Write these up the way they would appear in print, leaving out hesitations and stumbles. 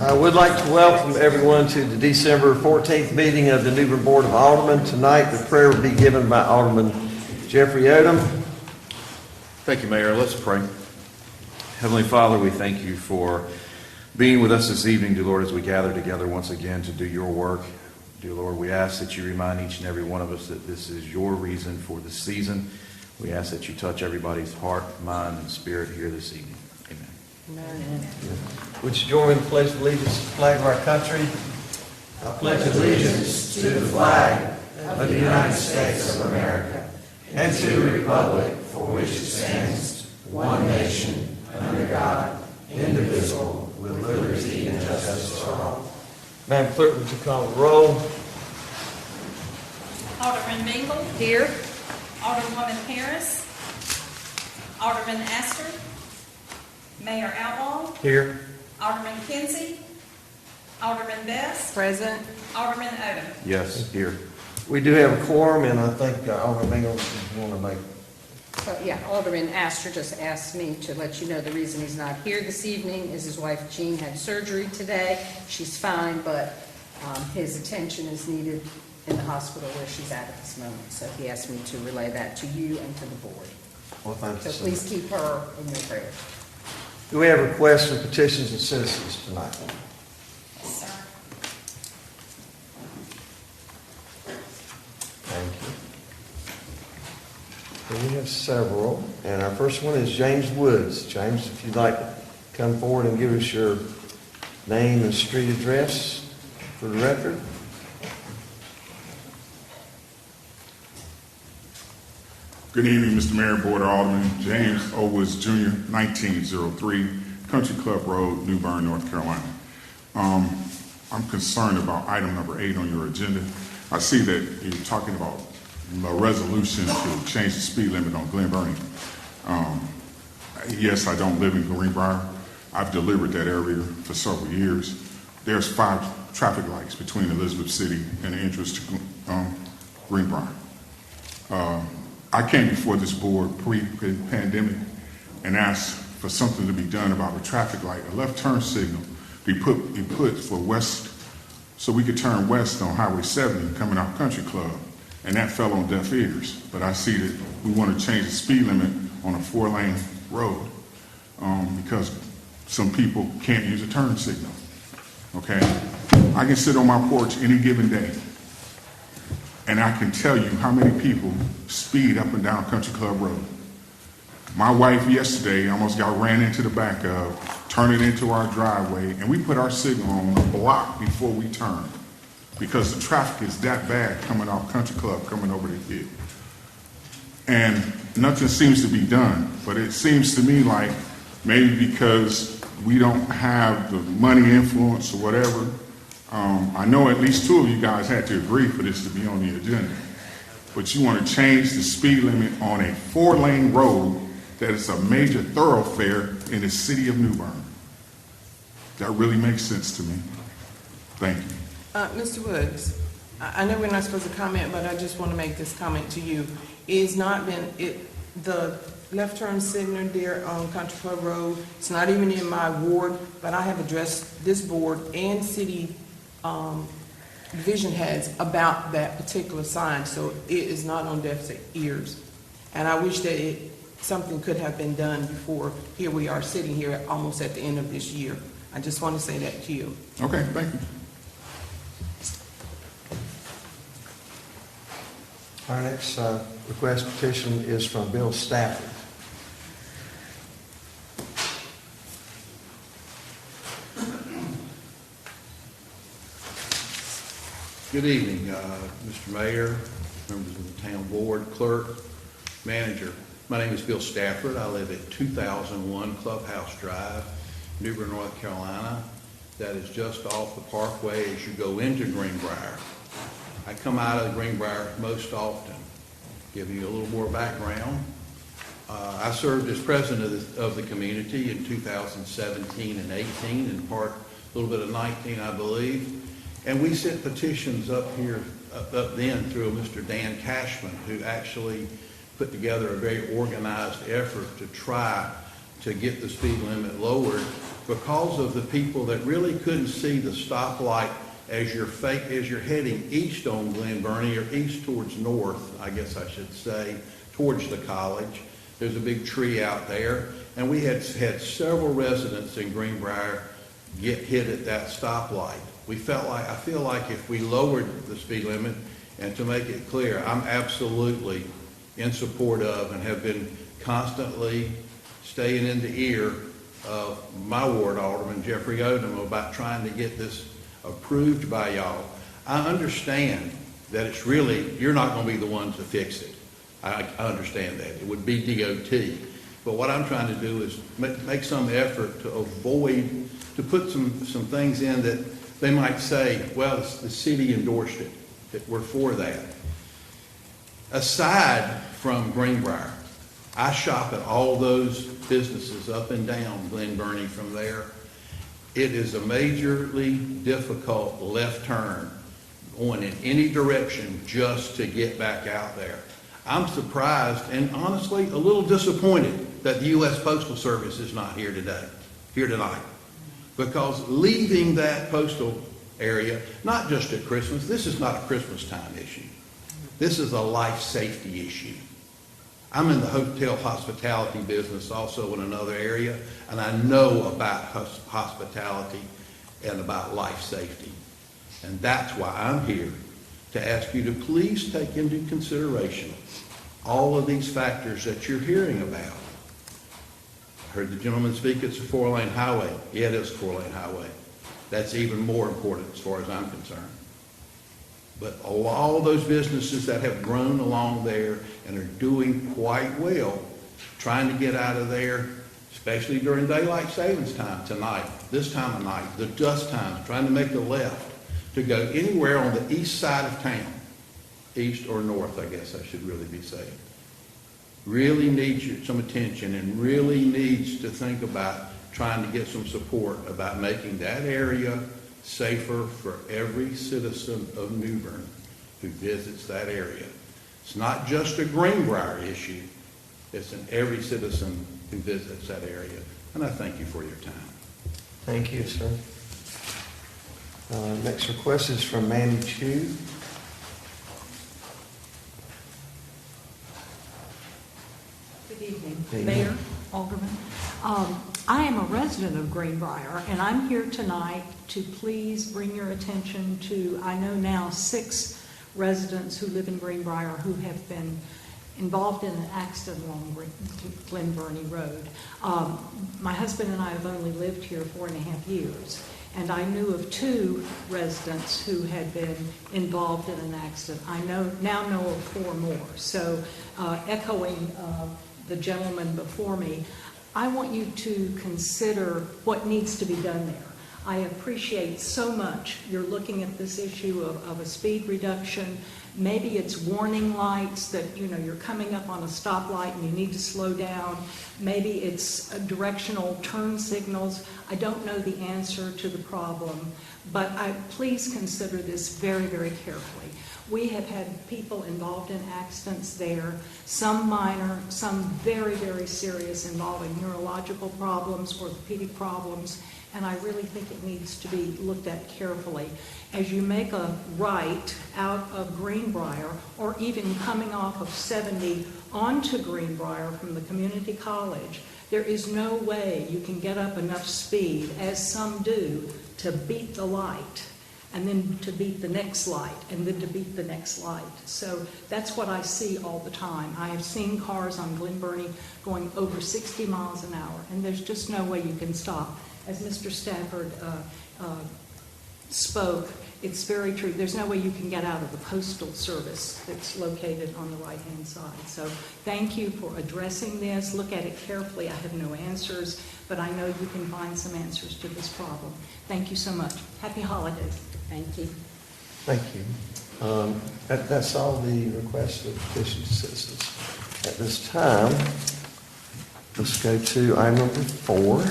I would like to welcome everyone to the December 14th meeting of the New Bern Board of Aldermen. Tonight, the prayer will be given by Alderman Jeffrey Odham. Thank you, Mayor. Let's pray. Heavenly Father, we thank you for being with us this evening, dear Lord, as we gather together once again to do your work. Dear Lord, we ask that you remind each and every one of us that this is your reason for this season. We ask that you touch everybody's heart, mind, and spirit here this evening. Amen. Amen. Would you join me in the pledge of allegiance to the flag of our country? I pledge allegiance to the flag of the United States of America and to the republic for which it stands, one nation, under God, indivisible, with liberty and justice for all. Madam Clerk, would you call the roll? Alderman Bingle. Here. Alderwoman Harris. Alderman Astor. Mayor Outlaw. Here. Alderman Kinsey. Alderman Best. Present. Alderman Odham. Yes, here. We do have a quorum, and I think Alderman Bingle is want to make. Yeah, Alderman Astor just asked me to let you know the reason he's not here this evening is his wife Jean had surgery today. She's fine, but his attention is needed in the hospital where she's at this moment. So he asked me to relay that to you and to the board. Well, thank you. So please keep her in your prayers. Do we have requests for petitions and citizens tonight? Yes, sir. Thank you. We have several, and our first one is James Woods. James, if you'd like to come forward and give us your name and street address for the record. Good evening, Mr. Mayor, Board of Aldermen. James O. Woods Jr., 1903 Country Club Road, New Bern, North Carolina. I'm concerned about item number 8 on your agenda. I see that you're talking about a resolution to change the speed limit on Glenburnie. Yes, I don't live in Greenbrier. I've delivered that area for several years. There's 5 traffic lights between Elizabeth City and the entrance to Greenbrier. I came before this board pre-pandemic and asked for something to be done about a traffic light, a left turn signal be put for west, so we could turn west on Highway 70 coming out Country Club, and that fell on deaf ears. But I see that we want to change the speed limit on a 4-lane road because some people can't use a turn signal. Okay, I can sit on my porch any given day, and I can tell you how many people speed up and down Country Club Road. My wife yesterday almost got ran into the back of, turning into our driveway, and we put our signal on a block before we turned because the traffic is that bad coming off Country Club, coming over the hill. And nothing seems to be done, but it seems to me like maybe because we don't have the money influence or whatever. I know at least 2 of you guys had to agree for this to be on the agenda, but you want to change the speed limit on a 4-lane road that is a major thoroughfare in the city of New Bern. That really makes sense to me. Thank you. Mr. Woods, I know we're not supposed to comment, but I just want to make this comment to you. It's not been, the left turn signal there on Country Club Road, it's not even in my ward, but I have addressed this board and city division heads about that particular sign, so it is not on deaf ears. And I wish that something could have been done before. Here we are sitting here almost at the end of this year. I just want to say that to you. Okay, thank you. Our next request petition is from Bill Stafford. Good evening, Mr. Mayor, members of the town board, clerk, manager. My name is Bill Stafford. I live at 2001 Clubhouse Drive, New Bern, North Carolina. That is just off the parkway as you go into Greenbrier. I come out of Greenbrier most often. Give you a little more background. I served as president of the community in 2017 and 18, in part a little bit of 19, I believe. And we sent petitions up here, up then through Mr. Dan Cashman, who actually put together a very organized effort to try to get the speed limit lowered because of the people that really couldn't see the stoplight as you're heading east on Glenburnie, or east towards north, I guess I should say, towards the college. There's a big tree out there, and we had several residents in Greenbrier get hit at that stoplight. I feel like if we lowered the speed limit, and to make it clear, I'm absolutely in support of and have been constantly staying in the ear of my ward alderman, Jeffrey Odham, about trying to get this approved by y'all. I understand that it's really, you're not going to be the ones to fix it. I understand that. It would be DOT. But what I'm trying to do is make some effort to avoid, to put some things in that they might say, well, the city endorsed it, that we're for that. Aside from Greenbrier, I shop at all those businesses up and down Glenburnie from there. It is a majorly difficult left turn going in any direction just to get back out there. I'm surprised and honestly a little disappointed that the U.S. Postal Service is not here tonight. Because leaving that postal area, not just at Christmas, this is not a Christmas time issue. This is a life safety issue. I'm in the hotel hospitality business also in another area, and I know about hospitality and about life safety. And that's why I'm here, to ask you to please take into consideration all of these factors that you're hearing about. I heard the gentleman speak, it's a 4-lane highway. Yeah, it is a 4-lane highway. That's even more important as far as I'm concerned. But all those businesses that have grown along there and are doing quite well, trying to get out of there, especially during daylight savings time tonight, this time of night, the dusk times, trying to make a left to go anywhere on the east side of town, east or north, I guess I should really be saying, really needs some attention and really needs to think about trying to get some support about making that area safer for every citizen of New Bern who visits that area. It's not just a Greenbrier issue, it's in every citizen who visits that area. And I thank you for your time. Thank you, sir. Next request is from Mandy Chu. Good evening, Good evening. Mayor, Alderman. I am a resident of Greenbrier, and I'm here tonight to please bring your attention to, I know now, 6 residents who live in Greenbrier who have been involved in an accident along Glenburnie Road. My husband and I have only lived here 4.5 years, and I knew of 2 residents who had been involved in an accident. I now know of 4 more. So echoing the gentleman before me, I want you to consider what needs to be done there. I appreciate so much you're looking at this issue of a speed reduction. Maybe it's warning lights that, you're coming up on a stoplight and you need to slow down. Maybe it's directional turn signals. I don't know the answer to the problem, but please consider this very, very carefully. We have had people involved in accidents there, some minor, some very, very serious, involving neurological problems, orthopedic problems, and I really think it needs to be looked at carefully. As you make a right out of Greenbrier, or even coming off of 70 onto Greenbrier from the community college, there is no way you can get up enough speed, as some do, to beat the light, and then to beat the next light, and then to beat the next light. So that's what I see all the time. I have seen cars on Glenburnie going over 60 miles an hour, and there's just no way you can stop. As Mr. Stafford spoke, it's very true. There's no way you can get out of the postal service that's located on the right-hand side. So thank you for addressing this. Look at it carefully. I have no answers, but I know you can find some answers to this problem. Thank you so much. Happy holidays. Thank you. Thank you. That's all the requests of petition citizens. At this time, let's go to item number 4.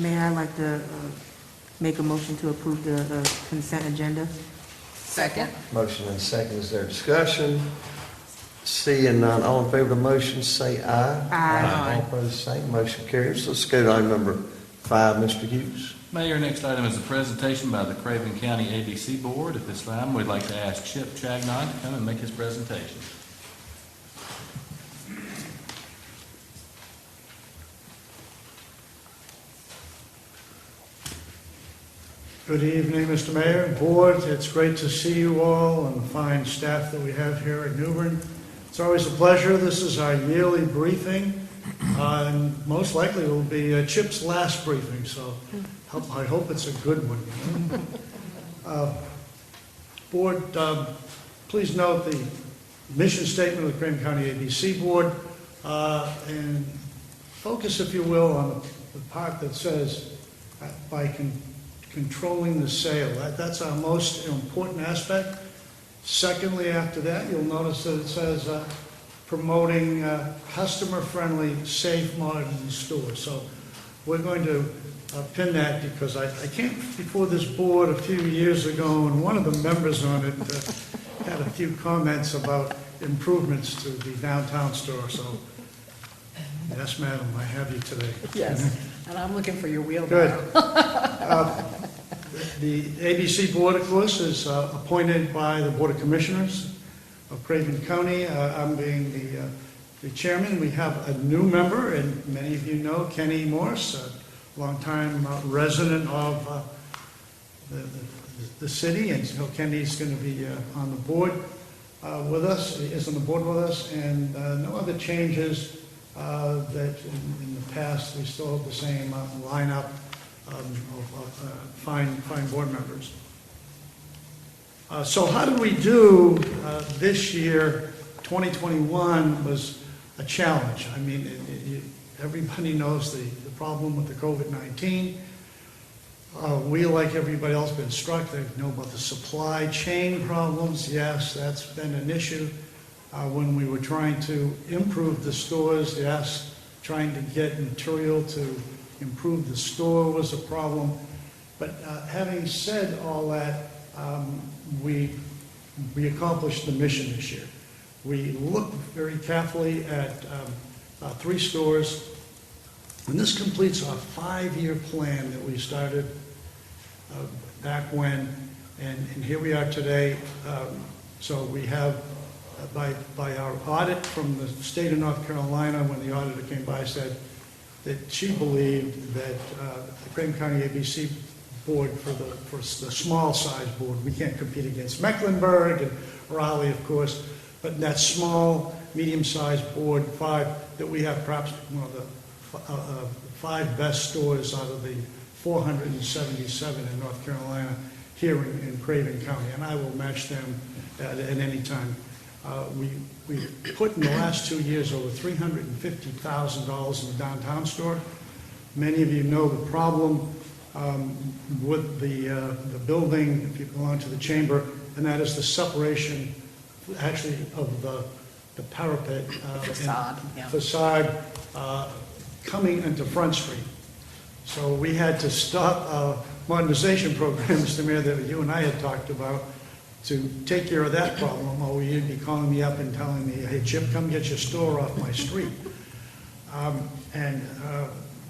Mayor, I'd like to make a motion to approve the consent agenda. Second. Motion and second. Is there discussion? Seeing none, all in favor of the motion, say aye. Aye. All opposed, same. Motion carries. Let's go to item number 5, Mr. Hughes. Mayor, next item is a presentation by the Craven County ABC Board. At this time, we'd like to ask Chip Chagnon to come and make his presentation. Good evening, Mr. Mayor, Board. It's great to see you all and the fine staff that we have here at New Bern. It's always a pleasure. This is our yearly briefing, and most likely it will be Chip's last briefing, so I hope it's a good one. Board, please note the mission statement of the Craven County ABC Board, and focus, if you will, on the part that says by controlling the sale. That's our most important aspect. Secondly, after that, you'll notice that it says promoting customer-friendly, safe, modern stores. So we're going to pin that because I came before this board a few years ago, and one of the members on it had a few comments about improvements to the downtown store. So, yes, madam, I have you today. Yes, and I'm looking for your wheelbarrow. Good. The ABC Board, of course, is appointed by the Board of Commissioners of Craven County. I'm being the chairman. We have a new member, and many of you know Kenny Morse, a longtime resident of the city, and so Kenny's going to be on the board with us, is on the board with us, and no other changes that in the past. We still have the same lineup of fine board members. So how did we do this year? 2021 was a challenge. I mean, everybody knows the problem with the COVID-19. We, like everybody else, been struck. They know about the supply chain problems. Yes, that's been an issue. When we were trying to improve the stores, yes, trying to get material to improve the store was a problem. But having said all that, we accomplished the mission this year. We looked very carefully at 3 stores, and this completes our 5-year plan that we started back when, and here we are today. So we have, by our audit from the state of North Carolina, when the auditor came by, said that she believed that the Craven County ABC Board, for the small size board, we can't compete against Mecklenburg and Raleigh, of course, but in that small, medium-sized board, 5, that we have perhaps one of the 5 best stores out of the 477 in North Carolina here in Craven County, and I will match them at any time. We put in the last 2 years over $350,000 in the downtown store. Many of you know the problem with the building, if you belong to the chamber, and that is the separation, actually, of the parapet facade coming into Front Street. So we had to stop our modernization program, Mr. Mayor, that you and I had talked about, to take care of that problem, or you'd be calling me up and telling me, hey, Chip, come get your store off my street.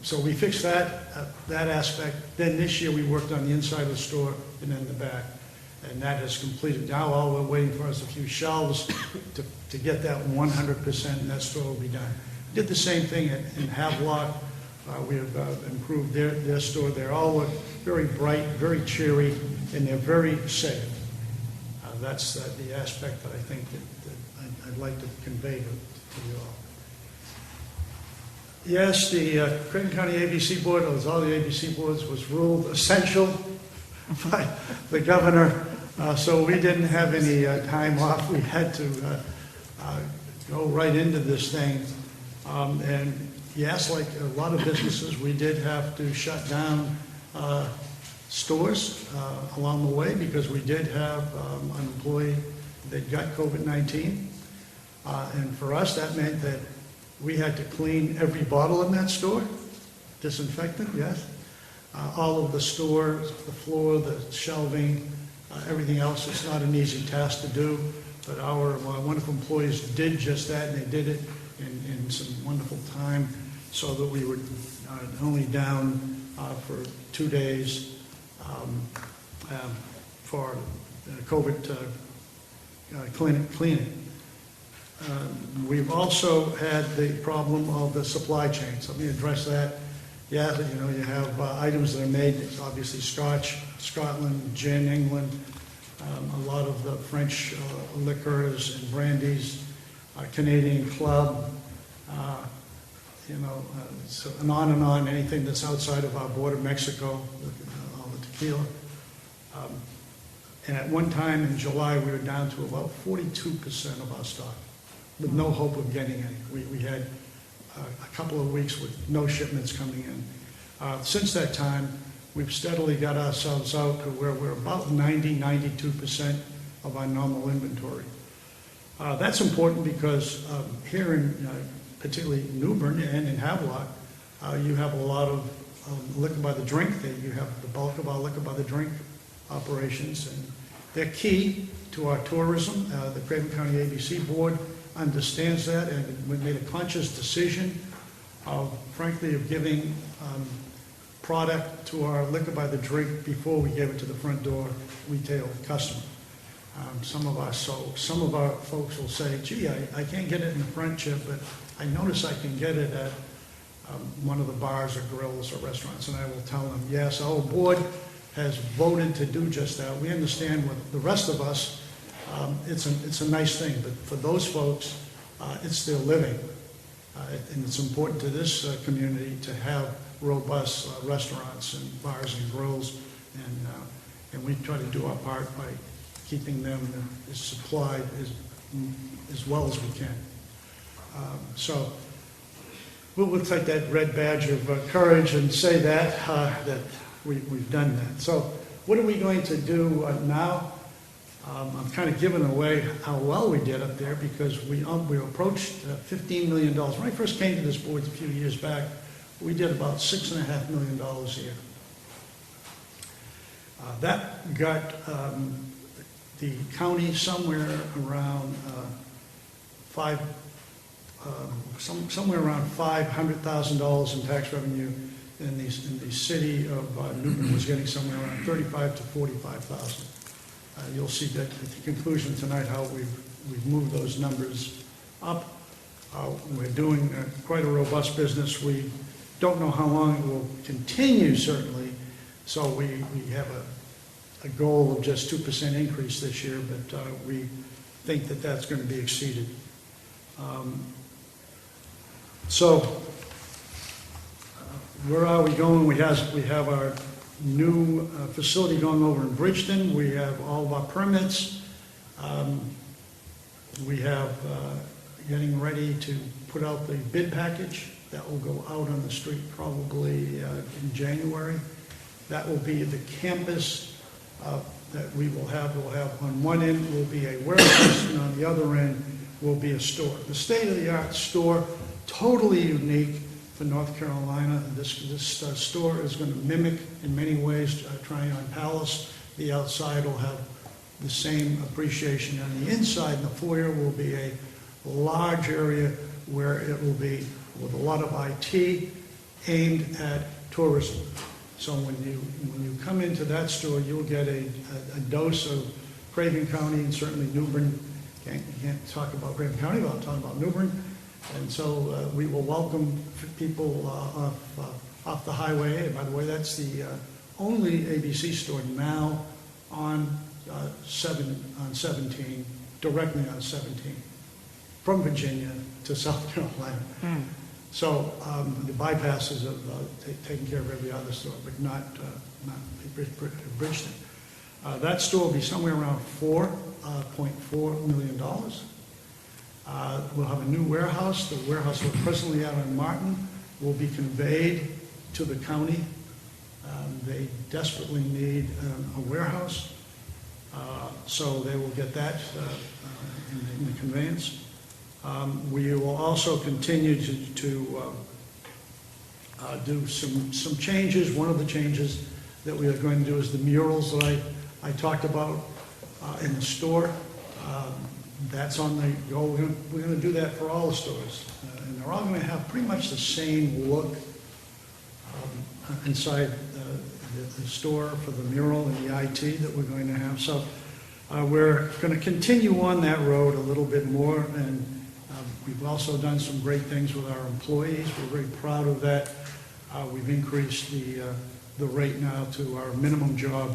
So we fixed that aspect. Then this year we worked on the inside of the store and then the back, and that is completed. Now all we're waiting for is a few shelves to get that 100%, and that store will be done. Did the same thing in Havelock. We have improved their store. They all look very bright, very cheery, and they're very safe. That's the aspect that I think that I'd like to convey to you all. Yes, the Craven County ABC Board, as all the ABC boards, was ruled essential by the governor, so we didn't have any time off. We had to go right into this thing. And yes, like a lot of businesses, we did have to shut down stores along the way because we did have an employee that got COVID-19. And for us, that meant that we had to clean every bottle in that store, disinfectant, yes. All of the stores, the floor, the shelving, everything else. It's not an easy task to do. but our wonderful employees did just that, and they did it in some wonderful time, so that we were only down for 2 days for COVID cleaning. We've also had the problem of the supply chain, so let me address that. Yeah, you know, you have items that are made, obviously Scotch, Scotland, gin, England, a lot of the French liquors and brandies, Canadian Club, so, and on, anything that's outside of our border, Mexico, all the tequila. And at one time in July, we were down to about 42% of our stock, with no hope of getting any. We had a couple of weeks with no shipments coming in. Since that time, we've steadily got ourselves out to where we're about 92% of our normal inventory. That's important because here in particularly New Bern and in Havelock, you have a lot of liquor by the drink. You have the bulk of our liquor by the drink operations, and they're key to our tourism. The Craven County ABC Board understands that, and we made a conscious decision of, frankly, of giving product to our liquor by the drink before we gave it to the front door retail customer. Some of our folks will say, gee, I can't get it in the front, Chip, but I notice I can get it at one of the bars or grills or restaurants, and I will tell them, yes, our board has voted to do just that. We understand with the rest of us, it's a nice thing, but for those folks, it's their living. And it's important to this community to have robust restaurants and bars and grills, and we try to do our part by keeping them supplied as well as we can. So we'll take that red badge of courage and say that we've done that. So what are we going to do now? I'm kind of giving away how well we did up there because we approached $15 million. When I first came to this board a few years back, we did about $6.5 million a year. That got the county somewhere around $500,000 in tax revenue, and the city of New Bern was getting somewhere around $35,000 to $45,000. You'll see that at the conclusion tonight how we've moved those numbers up. We're doing quite a robust business. We don't know how long it will continue, certainly, so we have a goal of just 2% increase this year, but we think that that's going to be exceeded. So where are we going? We have our new facility going over in Bridgeton. We have all of our permits. We have getting ready to put out the bid package. That will go out on the street probably in January. That will be the campus that we will have. We'll have on one end will be a warehouse, and on the other end will be a store. The state-of-the-art store, totally unique for North Carolina. This store is going to mimic in many ways Tryon Palace. The outside will have the same appreciation. On the inside, in the foyer, will be a large area where it will be with a lot of IT aimed at tourism. So when you come into that store, you'll get a dose of Craven County, and certainly New Bern. Can't talk about Craven County without talking about New Bern. And so we will welcome people off the highway. And by the way, that's the only ABC store now on 17, directly on 17, from Virginia to South Carolina. So the bypasses of taking care of every other store, but not Bridgeton. That store will be somewhere around $4.4 million. We'll have a new warehouse. The warehouse we're presently out on Martin will be conveyed to the county. They desperately need a warehouse, so they will get that in the conveyance. We will also continue to do some changes. One of the changes that we are going to do is the murals that I talked about in the store. That's on the go. We're going to do that for all the stores. And they're all going to have pretty much the same look inside the store for the mural and the IT that we're going to have. So we're going to continue on that road a little bit more, and we've also done some great things with our employees. We're very proud of that. We've increased the rate now to our minimum job.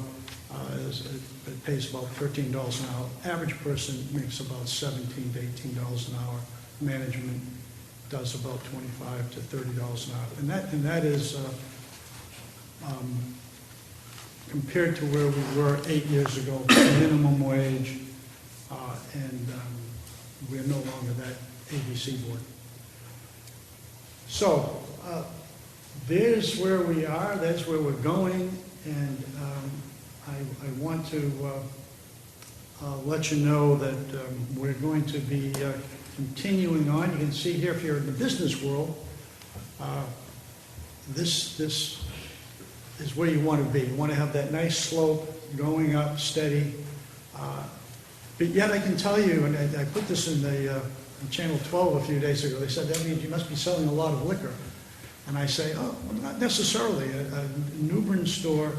It pays about $13 an hour. Average person makes about $17 to $18 an hour. Management does about $25 to $30 an hour. And that is compared to where we were 8 years ago, minimum wage, and we're no longer that ABC board. So there's where we are, that's where we're going, and I want to let you know that we're going to be continuing on. You can see here, if you're in the business world, this is where you want to be. You want to have that nice slope going up, steady. But yet I can tell you, and I put this in the Channel 12 a few days ago, they said that means you must be selling a lot of liquor. And I say, oh, well, not necessarily. A New Bern store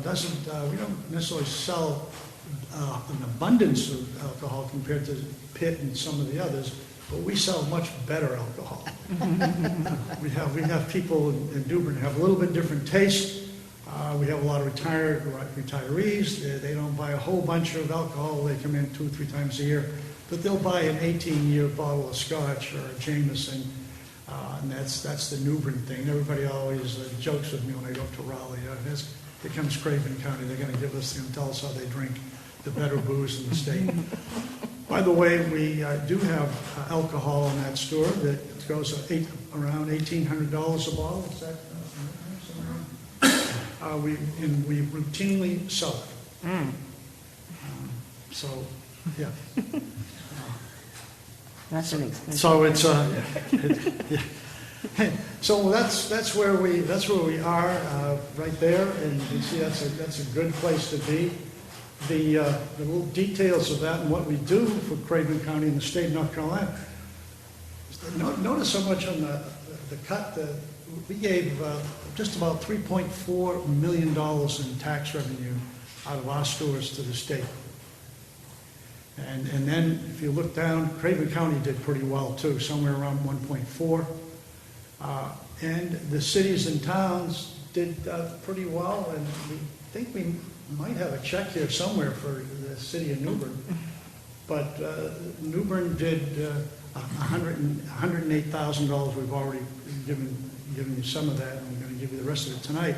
doesn't, we don't necessarily sell an abundance of alcohol compared to Pitt and some of the others, but we sell much better alcohol. We have people in New Bern have a little bit different taste. We have a lot of retirees. They don't buy a whole bunch of alcohol. They come in 2 or 3 times a year, but they'll buy an 18-year bottle of Scotch or a Jameson. And that's the New Bern thing. Everybody always jokes with me when I go up to Raleigh. Here comes Craven County. They're going to tell us how they drink the better booze in the state. By the way, we do have alcohol in that store that goes around $1,800 a bottle. Is that somewhere? We routinely sell it. So, yeah. That's an expensive. So it's yeah. So that's where we are right there, and you see that's a good place to be. The little details of that and what we do for Craven County in the state of North Carolina. Notice how much on the cut that we gave just about $3.4 million in tax revenue out of our stores to the state. And then if you look down, Craven County did pretty well too, somewhere around 1.4. And the cities and towns did pretty well, and we think we might have a check here somewhere for the city of New Bern. But New Bern did $108,000. We've already given you some of that, and we're going to give you the rest of it tonight.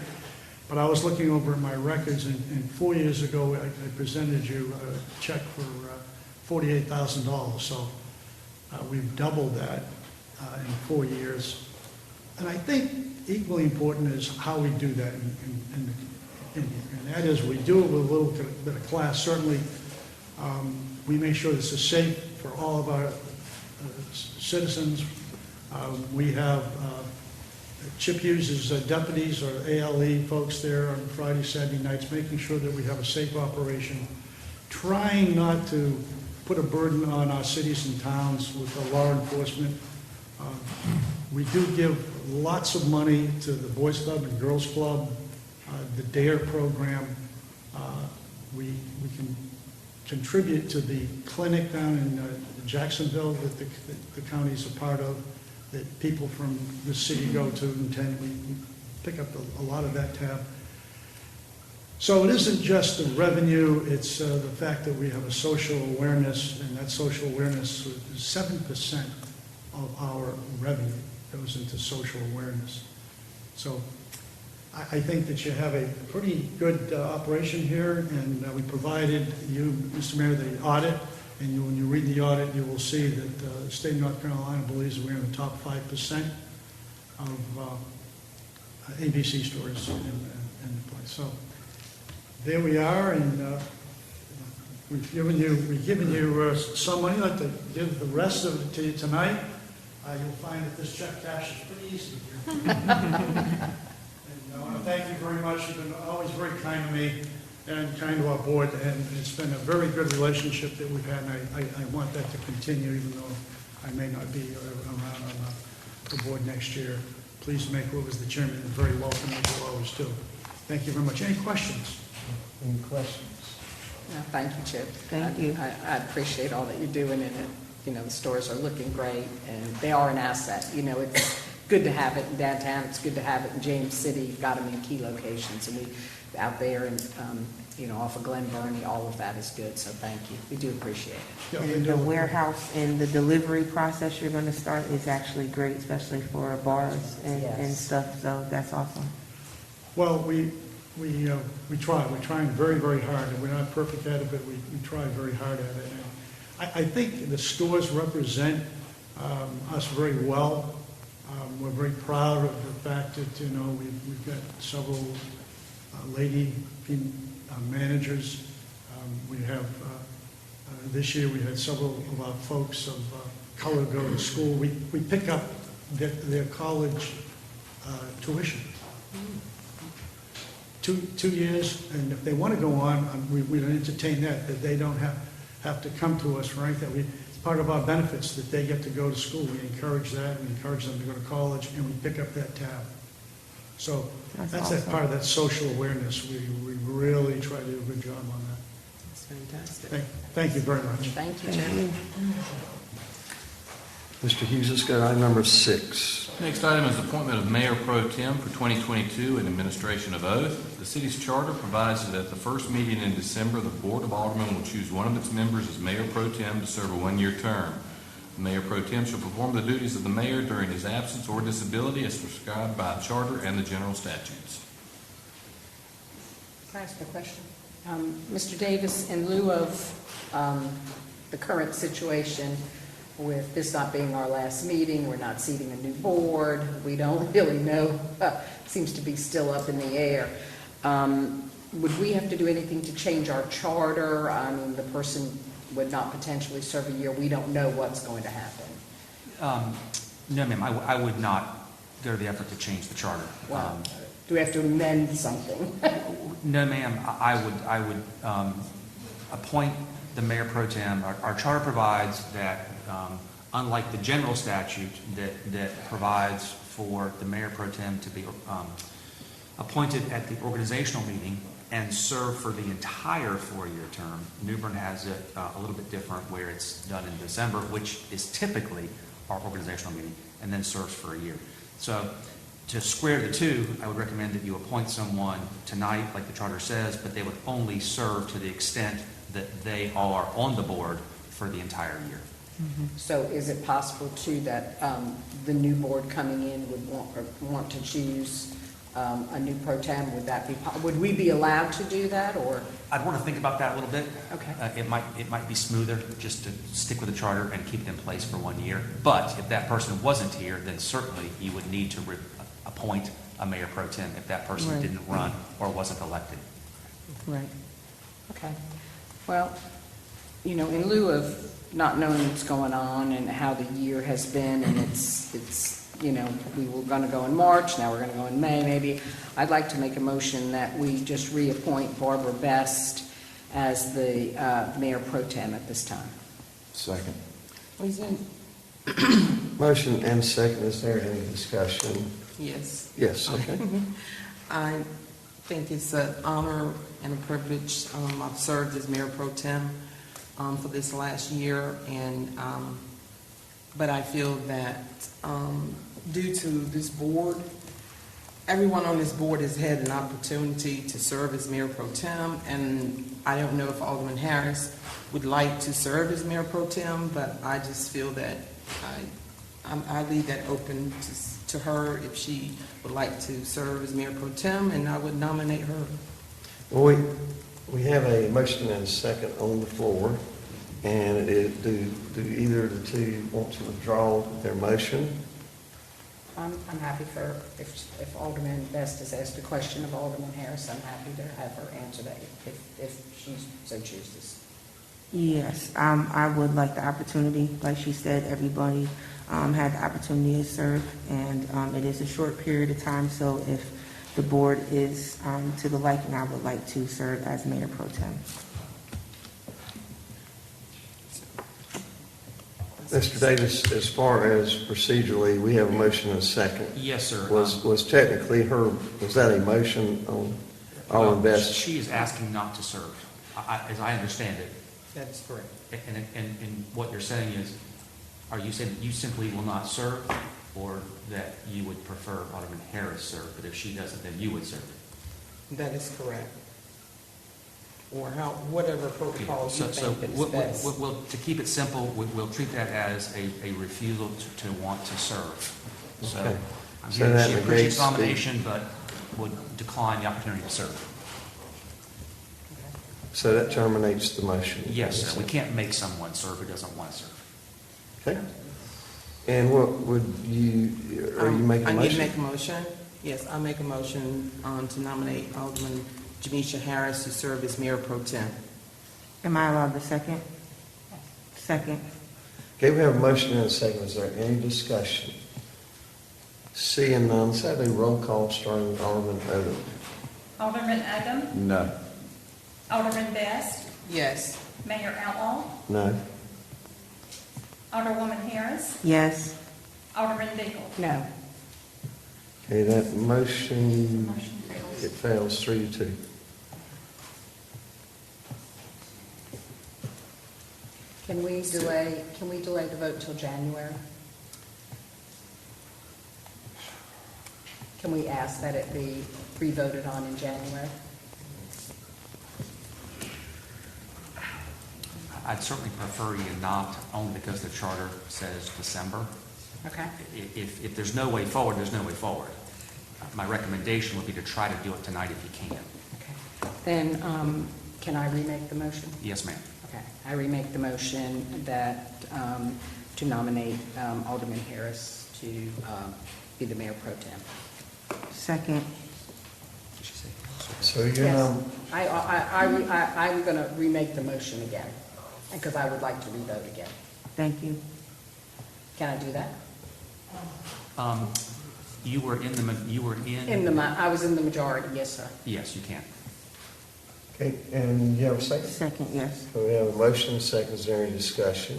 But I was looking over at my records, and 4 years ago, I presented you a check for $48,000. So we've doubled that in 4 years. And I think equally important is how we do that. And that is, we do it with a little bit of class. Certainly, we make sure this is safe for all of our citizens. We have CHIP uses deputies or ALE folks there on Friday, Saturday nights, making sure that we have a safe operation, trying not to put a burden on our cities and towns with the law enforcement. We do give lots of money to the Boys Club and Girls Club, the DARE program. We can contribute to the clinic down in Jacksonville that the county's a part of, that people from the city go to and attend. We pick up a lot of that tab. So it isn't just the revenue, it's the fact that we have a social awareness, and that social awareness is 7% of our revenue goes into social awareness. So I think that you have a pretty good operation here, and we provided you, Mr. Mayor, the audit, and when you read the audit, you will see that the state of North Carolina believes we're in the top 5% of ABC stores in the place. So there we are, and we've given you some money. I'd like to give the rest of it to you tonight. You'll find that this check cash is pretty easy here. And I want to thank you very much. You've been always very kind to me. and kind to our board, and it's been a very good relationship that we've had, and I want that to continue, even though I may not be around on the board next year. Please make Rivers the chairman and very welcome, as you always do. Thank you very much. Any questions? Any questions? No, thank you, Chip. Thank you. I appreciate all that you're doing, and, the stores are looking great, and they are an asset. It's good to have it in downtown, it's good to have it in James City, you've got them in key locations, and out there, and, off of Glenburnie, all of that is good, so thank you. We do appreciate it. Yeah, we And do. the warehouse and the delivery process you're going to start is actually great, especially for bars and Yes. stuff, so that's awesome. Well, we try. We're trying very, very hard, and we're not perfect at it, but we try very hard at it. And I think the stores represent us very well. We're very proud of the fact that, we've got several lady managers. We have, this year, we had several of our folks of color go to school. We pick up their college tuition. 2 years, and if they want to go on, we entertain that they don't have to come to us, right? It's part of our benefits that they get to go to school. We encourage that, we encourage them to go to college, and we pick up that tab. So that's that awesome. part of that social awareness. We really try to do a good job on that. That's fantastic. Thank you very much. Thank you, Thank Chip. you. Mr. Hughes, let's go to item number 6. Next item is appointment of Mayor Pro Tem for 2022 and administration of oath. The city's charter provides that at the first meeting in December, the Board of Aldermen will choose one of its members as Mayor Pro Tem to serve a one-year term. The Mayor Pro Tem shall perform the duties of the mayor during his absence or disability as prescribed by the charter and the general statutes. Can I ask a question? Mr. Davis, in lieu of the current situation with this not being our last meeting, we're not seating a new board, we don't really know, seems to be still up in the air. Would we have to do anything to change our charter? I mean, the person would not potentially serve a year. We don't know what's going to happen. No, ma'am, I would not go to the effort to change the charter. Well, do we have to amend something? No, ma'am, I would appoint the mayor pro tem. Our charter provides that, unlike the general statute that provides for the mayor pro tem to be appointed at the organizational meeting and serve for the entire 4-year term, New Bern has it a little bit different, where it's done in December, which is typically our organizational meeting, and then serves for a year. So to square the two, I would recommend that you appoint someone tonight, like the charter says, but they would only serve to the extent that they are on the board for the entire year. So is it possible too that the new board coming in would want to choose a new pro tem? Would we be allowed to do that, or? I'd want to think about that a little bit. Okay. It might be smoother just to stick with the charter and keep it in place for 1 year. But if that person wasn't here, then certainly you would need to appoint a mayor pro tem if that person Right. didn't run or wasn't elected. Right. Okay. Well, in lieu of not knowing what's going on and how the year has been, and it's we were going to go in March, now we're going to go in May, maybe, I'd like to make a motion that we just reappoint Barbara Best as the mayor pro tem at this time. Second. Was it? Motion and second. Is there any discussion? Yes. Yes, okay. I think it's an honor and a privilege. I've served as Mayor Pro Tem for this last year, and but I feel that due to this board, everyone on this board has had an opportunity to serve as Mayor Pro Tem, and I don't know if Alderman Harris would like to serve as Mayor Pro Tem, but I just feel that I leave that open to her if she would like to serve as Mayor Pro Tem, and I would nominate her. Well, we have a motion and a second on the floor, and do either of the two want to withdraw their motion? I'm happy if Alderman Best has asked a question of Alderman Harris, I'm happy to have her answer that if she so chooses. Yes, I would like the opportunity. Like she said, everybody had the opportunity to serve, and it is a short period of time, so if the board is to the liking, I would like to serve as mayor pro tem. Mr. Davis, as far as procedurally, we have a motion and a second. Yes, sir. Was technically was that a motion on Alderman Best? She is asking not to serve, as I understand it. That is correct. And what you're saying is, are you saying that you simply will not serve, or that you would prefer Alderman Harris serve, but if she doesn't, then you would serve? That is correct. Or whatever protocol you So think is we'll- best. to keep it simple, we'll treat that as a refusal to want to serve. So Okay. I'm So hearing that she appreciates negates the- nomination, but would decline the opportunity to serve. So that terminates the motion. Yes, sir. We can't make someone serve who doesn't want to serve. Okay. And what would are you making a motion? I need to make a motion. Yes, I'll make a motion to nominate Alderman Jamisha Harris to serve as mayor pro tem. Am I allowed the second? Second. Okay, we have a motion and a second. Is there any discussion? Seeing none, let's have a roll call starting with Alderman Odham. Alderman Odham, No. Alderman Best, Yes. Mayor Outlaw, No. Alderwoman Harris, Yes. Alderman Bingle. No. Okay, that motion, Motion fails. it fails 3-2. Can we delay the vote till January? Can we ask that it be re-voted on in January? I'd certainly prefer you not, only because the charter says December. Okay. If there's no way forward, there's no way forward. My recommendation would be to try to do it tonight if you can. Okay. Then, can I remake the motion? Yes, ma'am. Okay. I remake the motion that, to nominate Alderman Harris to be the mayor pro tem. Second. Did she say? So you're Yes. I'm going to remake the motion again, because I would like to re-vote again. Thank you. Can I do that? You were in. I was in the majority, yes, sir. Yes, you can. Okay, and you have a second? Second, yes. So we have a motion, and a second. Is there any discussion?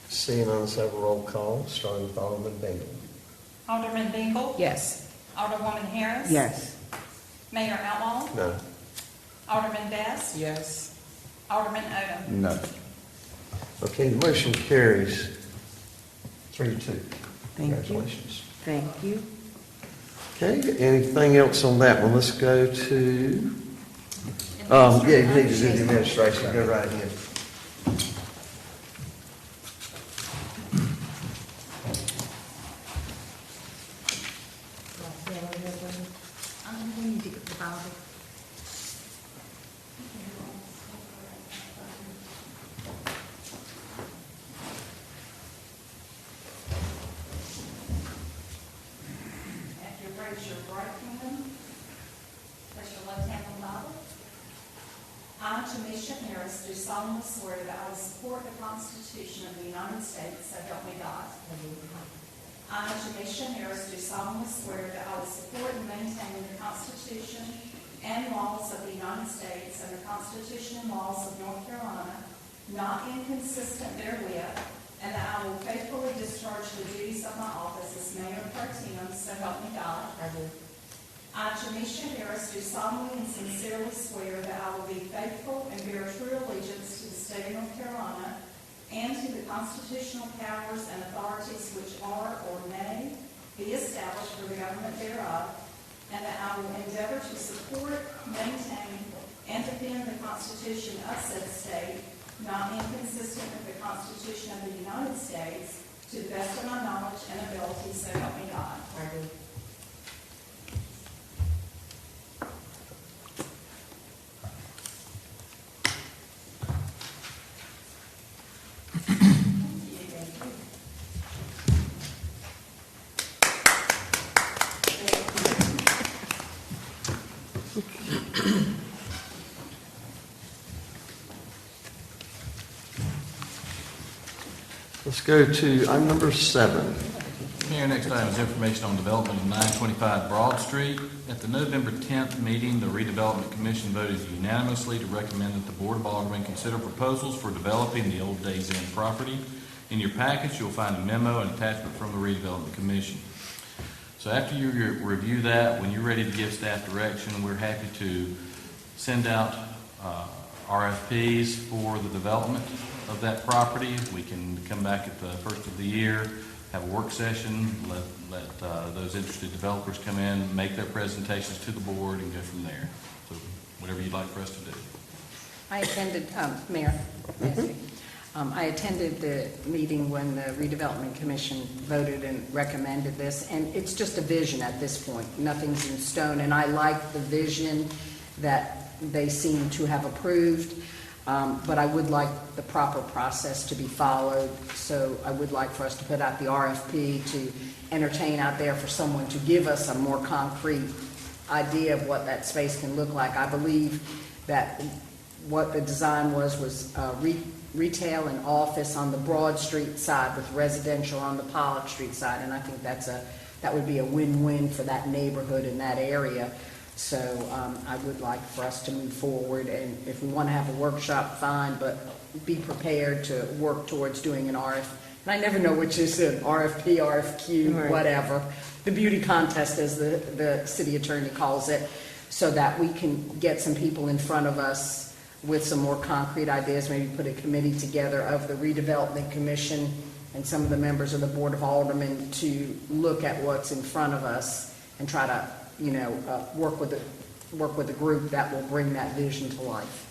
Seeing none, let's have a roll call starting with Alderman Bingle. Alderman Bingle, Yes. Alderwoman Harris. Yes. Mayor Outlaw, No. Alderman Best, Yes. Alderman Odham. No. Okay, the motion carries 3-2. Thank you. Congratulations. Thank you. Okay, anything else on that one? Let's go to, yeah, you need to do the administration. Go right ahead. We need to get the Bible. After you raise your right hand, place your left hand on the Bible. I, Jamisha Harris, do solemnly swear that I will support the Constitution of the United States, so help me God. I, Jamisha Harris, do solemnly swear that I will support and maintain the Constitution and laws of the United States and the Constitution and laws of North Carolina, not inconsistent therewith, and that I will faithfully discharge the duties of my office as Mayor Pro Tem, so help me God. I, Jamisha Harris, do solemnly and sincerely swear that I will be faithful and bear true allegiance to the state of North Carolina and to the constitutional powers and authorities which are or may be established for the government thereof, and that I will endeavor to support, maintain, and defend the Constitution of said state, not inconsistent with the Constitution of the United States, to the best of my knowledge and ability, so help me God. Let's go to item number 7. Mayor, Mayor, next item is information on development of 925 Broad Street. At the November 10th meeting, the redevelopment commission voted unanimously to recommend that the Board of Aldermen consider proposals for developing the Old Days Inn property. In your package, you'll find a memo and attachment from the redevelopment commission. So after you review that, when you're ready to give staff direction, we're happy to send out RFPs for the development of that property. We can come back at the first of the year, have a work session, let those interested developers come in, make their presentations to the board, and go from there. So whatever you'd like for us to do. I attended, Mayor, I attended the meeting when the redevelopment commission voted and recommended this, and it's just a vision at this point. Nothing's in stone, and I like the vision that they seem to have approved, but I would like the proper process to be followed. So I would like for us to put out the RFP to entertain out there for someone to give us a more concrete idea of what that space can look like. I believe that what the design was retail and office on the Broad Street side with residential on the Pollock Street side, and I think that would be a win-win for that neighborhood in that area. So I would like for us to move forward, and if we want to have a workshop, fine, but be prepared to work towards doing an RFP. And I never know which is an RFP, RFQ, Right. whatever. The beauty contest, as the city attorney calls it, so that we can get some people in front of us with some more concrete ideas, maybe put a committee together of the redevelopment commission and some of the members of the Board of Aldermen to look at what's in front of us and try to, work with the group that will bring that vision to life.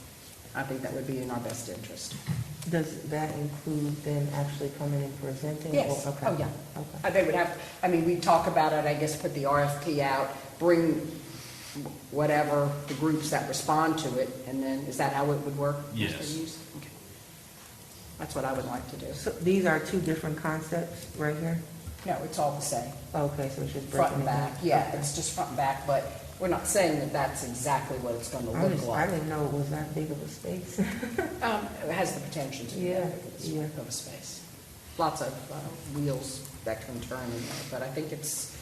I think that would be in our best interest. Does that include then actually coming and presenting? Yes. Or- okay. Oh, yeah. Okay. They would have, we talk about it, I guess, put the RFP out, bring whatever the groups that respond to it, and then, is that how it would work? Yes. Mr. Hughes? Okay. That's what I would like to do. So these are two different concepts right here? No, it's all the same, Okay, so it's just front breaking and it down? back. Yeah, Okay. it's just front and back, but we're not saying that that's exactly what it's going to I look like. didn't know it was that big of a space. It has the potential to be Yeah, that big yeah. of a space. Lots of wheels that can turn in there, but I think it's,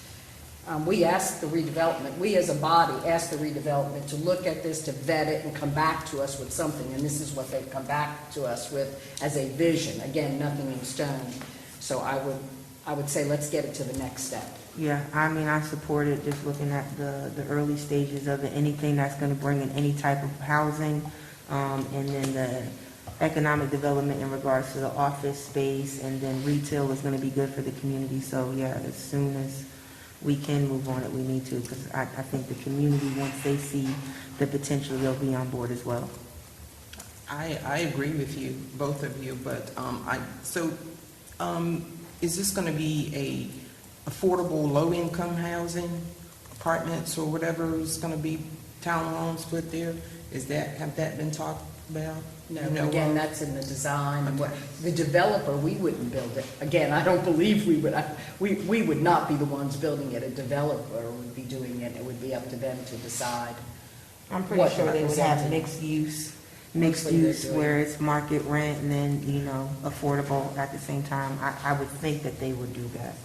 we asked the redevelopment, we as a body asked the redevelopment to look at this, to vet it, and come back to us with something, and this is what they've come back to us with as a vision. Again, nothing in stone. So I would say let's get it to the next step. Yeah, I support it, just looking at the early stages of it, anything that's gonna bring in any type of housing, and then the economic development in regards to the office space, and then retail is gonna be good for the community. So yeah, as soon as we can move on it, we need to, because I think the community, once they see the potential, they'll be on board as well. I agree with you, both of you, but is this going to be a affordable low-income housing, apartments or whatever is going to be townhomes put there? Have that been talked about? No, You know, again, that's in the design, and what, the developer, we wouldn't build it. Again, I don't believe we would, we would not be the ones building it, a developer would be doing it, it would be up to them to decide. I'm pretty What sure they would have represented. mixed use Mostly they're doing- where it's market rent and then, affordable at the same time. I would think that they would do that.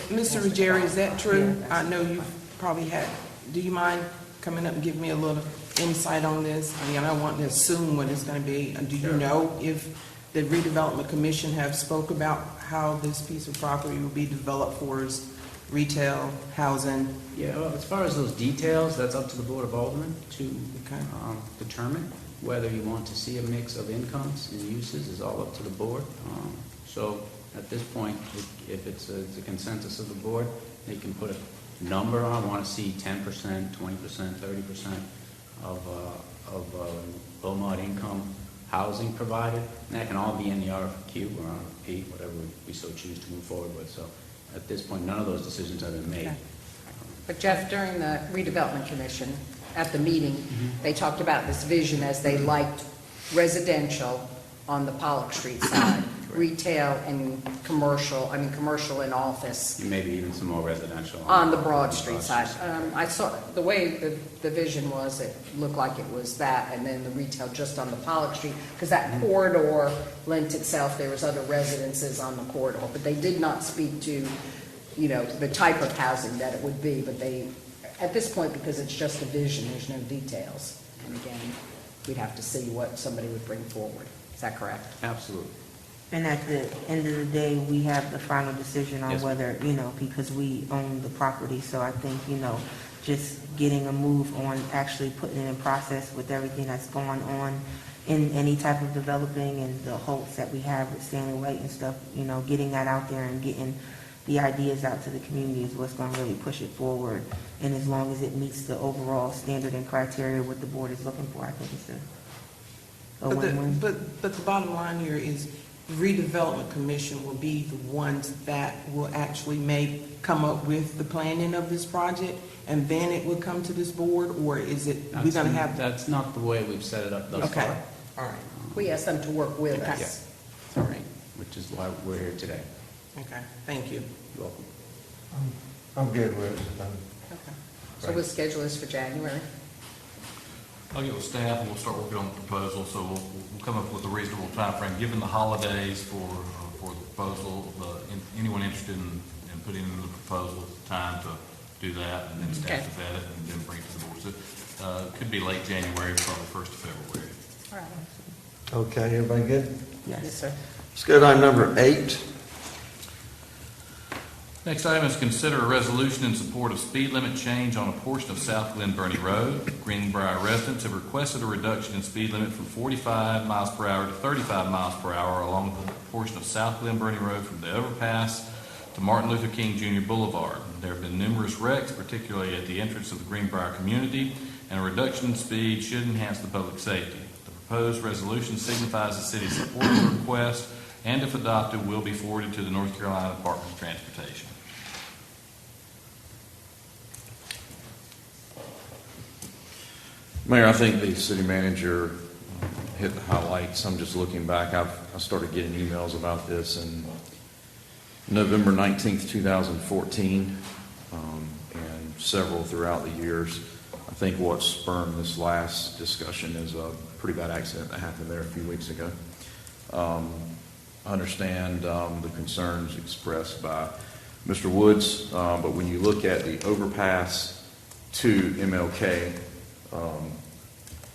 Mr. Ruggieri, is that true? Yeah, I know you probably had, do you mind coming up and giving me a little insight on this? I don't want to assume what it's going to be. Do you know if the redevelopment commission have spoke about how this piece of property will be developed for as retail, housing? Yeah, well, as far as those details, that's up to the Board of Aldermen to Okay. determine. Whether you want to see a mix of incomes and uses is all up to the board. So at this point, if it's a consensus of the board, they can put a number on. I want to see 10%, 20%, 30% of low-mod income housing provided. And that can all be in the RFQ or RFP, whatever we so choose to move forward with. So at this point, none of those decisions have been made. Okay. But Jeff, during the redevelopment commission, at the meeting, they talked about this vision as they liked residential on the Pollock Street side, retail and commercial, commercial and office And maybe even some more residential. on the Broad Street side. I saw, the way the vision was, it looked like it was that, and then the retail just on the Pollock Street, because that corridor lent itself, there was other residences on the corridor, but they did not speak to you know, the type of housing that it would be, but they, at this point, because it's just a vision, there's no details. And again, we'd have to see what somebody would bring forward. Is that correct? Absolutely. And at the end of the day, we have the final decision on Yes, ma'am. whether, you know, because we own the property. So I think, you know, just getting a move on actually putting it in process with everything that's going on in any type of developing and the hopes that we have with Stanley White and stuff, you know, getting that out there and getting the ideas out to the community is what's going to really push it forward. And as long as it meets the overall standard and criteria what the board is looking for, I think it's a win-win. But the bottom line here is redevelopment commission will be the ones that will actually come up with the planning of this project, and then it will come to this board, or is it, we're gonna have? That's not the way we've set it up thus far. Okay, all right, We asked them to work with Okay. us. all right, Which is why we're here today. okay, thank you. You're welcome. I'm good with it. Okay. So we'll schedule this for January? I'll get with staff and we'll start working on the proposal, so we'll come up with a reasonable timeframe, given the holidays for the proposal, anyone interested in putting in the proposal, time to do that, and then staff to vet it and then bring it to the board. So, it could be late January, probably 1st of February. All right. Okay, everybody good? Yes, sir. Let's go to item number 8. Next item is consider a resolution in support of speed limit change on a portion of South Glenburnie Road. Greenbrier residents have requested a reduction in speed limit from 45 miles per hour to 35 miles per hour along the portion of South Glenburnie Road from the overpass to Martin Luther King Jr. Boulevard. There have been numerous wrecks, particularly at the entrance of the Greenbrier community, and a reduction in speed should enhance the public safety. The proposed resolution signifies the city's support of the request, and if adopted, will be forwarded to the North Carolina Department of Transportation. Mayor, I think the city manager hit the highlights. I'm just looking back. I started getting emails about this in November 19th, 2014, and several throughout the years. I think what spurred this last discussion is a pretty bad accident that happened there a few weeks ago. I understand the concerns expressed by Mr. Woods, but when you look at the overpass to MLK,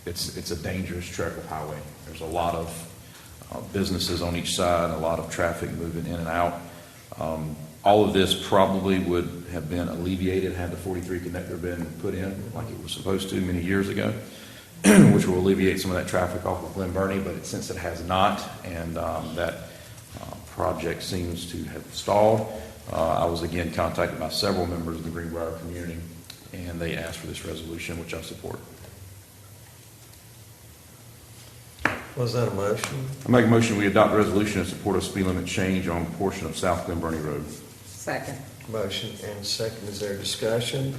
it's a dangerous track of highway. There's a lot of businesses on each side, a lot of traffic moving in and out. All of this probably would have been alleviated had the 43 connector been put in like it was supposed to many years ago, which will alleviate some of that traffic off of Glenburnie, but since it has not, and that project seems to have stalled, I was again contacted by several members of the Greenbrier community, and they asked for this resolution, which I support. Was that a motion? I make a motion we adopt a resolution in support of speed limit change on a portion of South Glenburnie Road. Second. Motion and second. Is there discussion?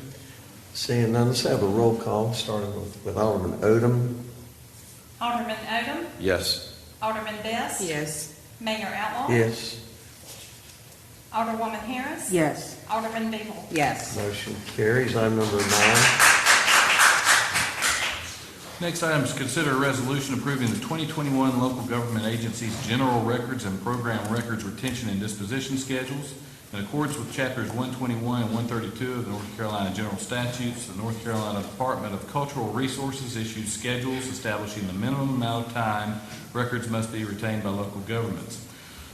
Seeing none, let's have a roll call, starting with Alderman Odham. Alderman Odham. Yes. Alderman Best. Yes, Mayor Outlaw. Yes. Alderwoman Harris. Yes. Alderman Beagle. Yes. Motion carries. Item number 9. Next item is consider a resolution approving the 2021 local government agencies' general records and program records retention and disposition schedules. In accordance with chapters 121 and 132 of the North Carolina General Statutes, the North Carolina Department of Cultural Resources issues schedules establishing the minimum amount of time records must be retained by local governments.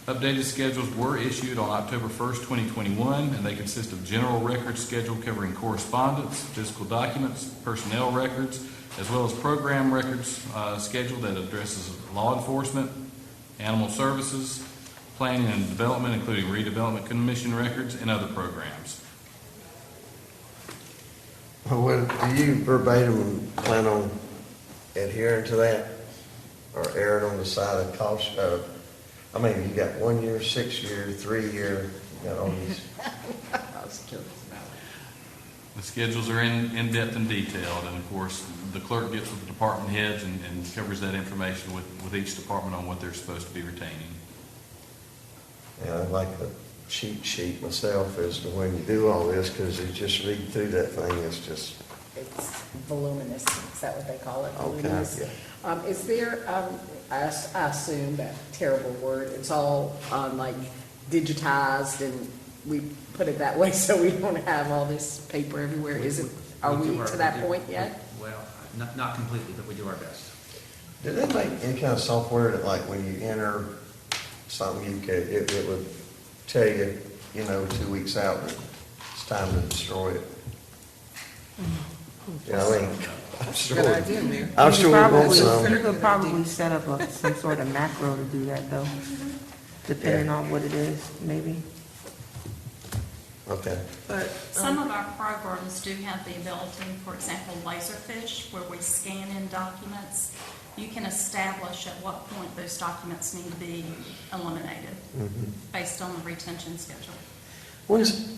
Updated schedules were issued on October 1st, 2021, and they consist of general records schedule covering correspondence, physical documents, personnel records, as well as program records schedule that addresses law enforcement, animal services, planning and development, including redevelopment commission records, and other programs. Well, do you verbatim plan on adhering to that, or erring on the side of caution? I mean, you got 1 year, 6 year, 3 year, you got all these. I was curious about it. The schedules are in depth and detailed, and of course, the clerk gets with the department heads and covers that information with each department on what they're supposed to be retaining. Yeah, I like a cheat sheet myself as to when you do all this, because you just read through that thing, it's just, It's voluminous, is that what they call it? okay, Voluminous? yeah. Is there, I assume that terrible word, it's all like digitized and we put it that way so we don't have all this paper everywhere. Are we to that point yet? Well, not completely, but we do our best. Do they make any kind of software that, like, when you enter something, it would tell you, 2 weeks out that it's time to destroy it? I'm sure. Good idea, Mayor. I'm sure we want some. You could probably set up some sort of macro to do that, though, depending on what it is, maybe. Okay. But, Some of our programs do have the ability, for example, Laserfish, where we scan in documents. You can establish at what point those documents need to be eliminated based on the retention schedule.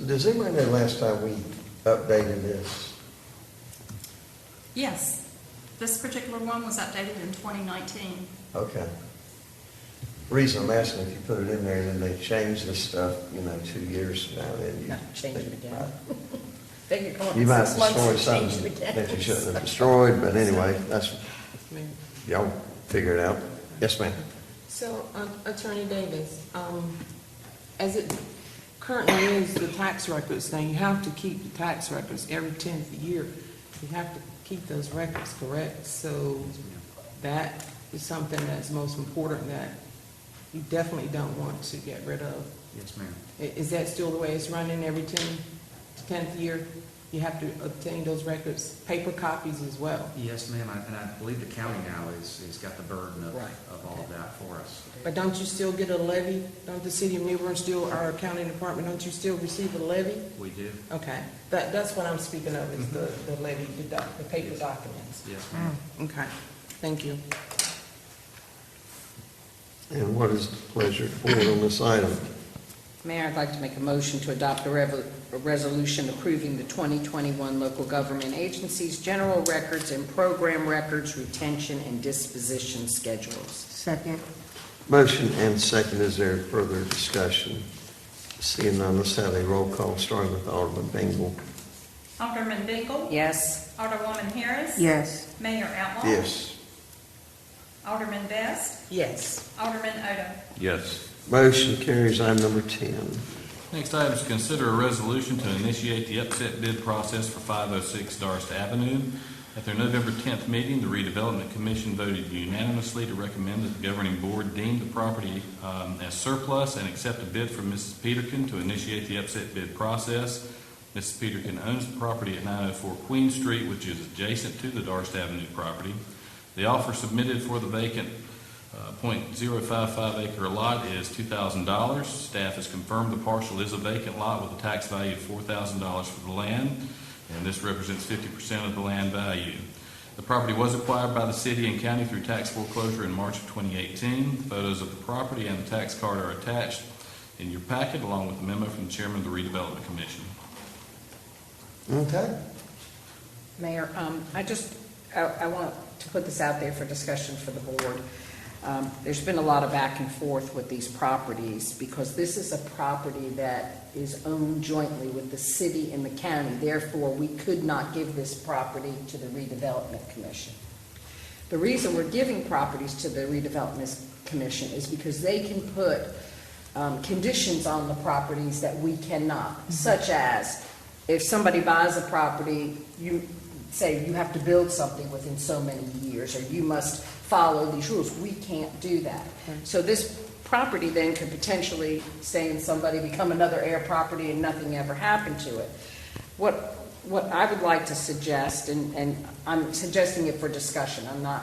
Does anybody know the last time we updated this? Yes, this particular one was updated in 2019. Okay. Reason I'm asking, if you put it in there, then they change this stuff, 2 years from now, then you. No, change it again. They could come up You in might 6 months destroy and change something it again. that you shouldn't have destroyed, but anyway, that's, Mayor. y'all figure it out. Yes, ma'am. So, Attorney Davis, as it currently is, the tax records, now you have to keep the tax records every 10th year. You have to keep those records, correct? So that is something that's most important that you definitely don't want to get rid of. Yes, ma'am. Is that still the way it's running every 10th year? You have to obtain those records, paper copies as well? Yes, ma'am, and I believe the county now is got the burden of Right. all of that for us. But don't you still get a levy? Don't the city of New Bern still, our accounting department, don't you still receive a levy? We do. Okay, that's what I'm speaking of, is the levy, the paper documents. Yes, ma'am. Okay, thank you. And what is the pleasure of the board on this item? Mayor, I'd like to make a motion to adopt a resolution approving the 2021 local government agencies' general records and program records retention and disposition schedules. Second. Motion and second. Is there further discussion? Seeing none, let's have a roll call, starting with Alderman Bingle. Alderman Bingle? Yes? Alderwoman Harris? Yes. Mayor Outlaw? Yes. Alderman Best? Yes. Alderman Odham? Yes. Motion carries. Item number 10. Next item is consider a resolution to initiate the upset bid process for 506 Darst Avenue. At their November 10th meeting, the Redevelopment Commission voted unanimously to recommend that the governing board deem the property as surplus and accept a bid from Mrs. Peterkin to initiate the upset bid process. Mrs. Peterkin owns the property at 904 Queen Street, which is adjacent to the Darst Avenue property. The offer submitted for the vacant .055 acre lot is $2,000. Staff has confirmed the parcel is a vacant lot with a tax value of $4,000 for the land, and this represents 50% of the land value. The property was acquired by the city and county through tax foreclosure in March of 2018. Photos of the property and the tax card are attached in your packet, along with the memo from the chairman of the Redevelopment Commission. Okay. Mayor, I want to put this out there for discussion for the board. There's been a lot of back and forth with these properties because this is a property that is owned jointly with the city and the county. Therefore, we could not give this property to the Redevelopment Commission. The reason we're giving properties to the Redevelopment Commission is because they can put conditions on the properties that we cannot, such as if somebody buys a property, you say you have to build something within so many years, or you must follow these rules. We can't do that. So this property then could potentially, saying somebody, become another air property and nothing ever happened to it. What I would like to suggest, and I'm suggesting it for discussion, my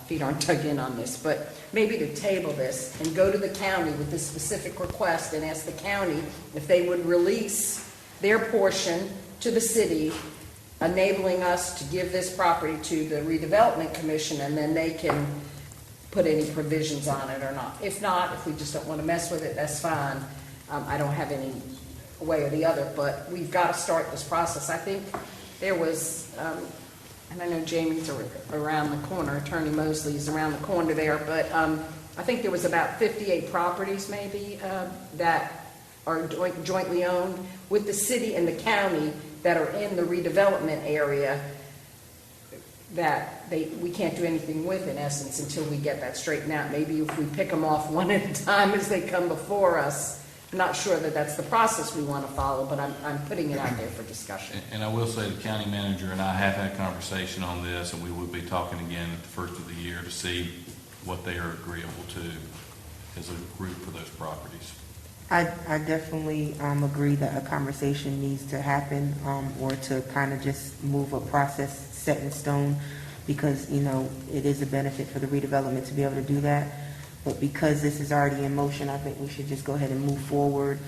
feet aren't dug in on this, but maybe to table this and go to the county with this specific request and ask the county if they would release their portion to the city, enabling us to give this property to the Redevelopment Commission, and then they can put any provisions on it or not. If not, if we just don't want to mess with it, that's fine. I don't have any way or the other, but we've got to start this process. I think there was, and I know Jamie's around the corner, Attorney Mosley is around the corner there, but I think there was about 58 properties maybe that are jointly owned with the city and the county that are in the redevelopment area that we can't do anything with, in essence, until we get that straightened out. Maybe if we pick them off one at a time as they come before us, I'm not sure that that's the process we want to follow, but I'm putting it out there for discussion. And I will say the county manager and I have had a conversation on this, and we will be talking again at the first of the year to see what they are agreeable to as a group for those properties. I definitely agree that a conversation needs to happen, or to kind of just move a process set in stone, because, you know, it is a benefit for the redevelopment to be able to do that. But because this is already in motion, I think we should just go ahead and move forward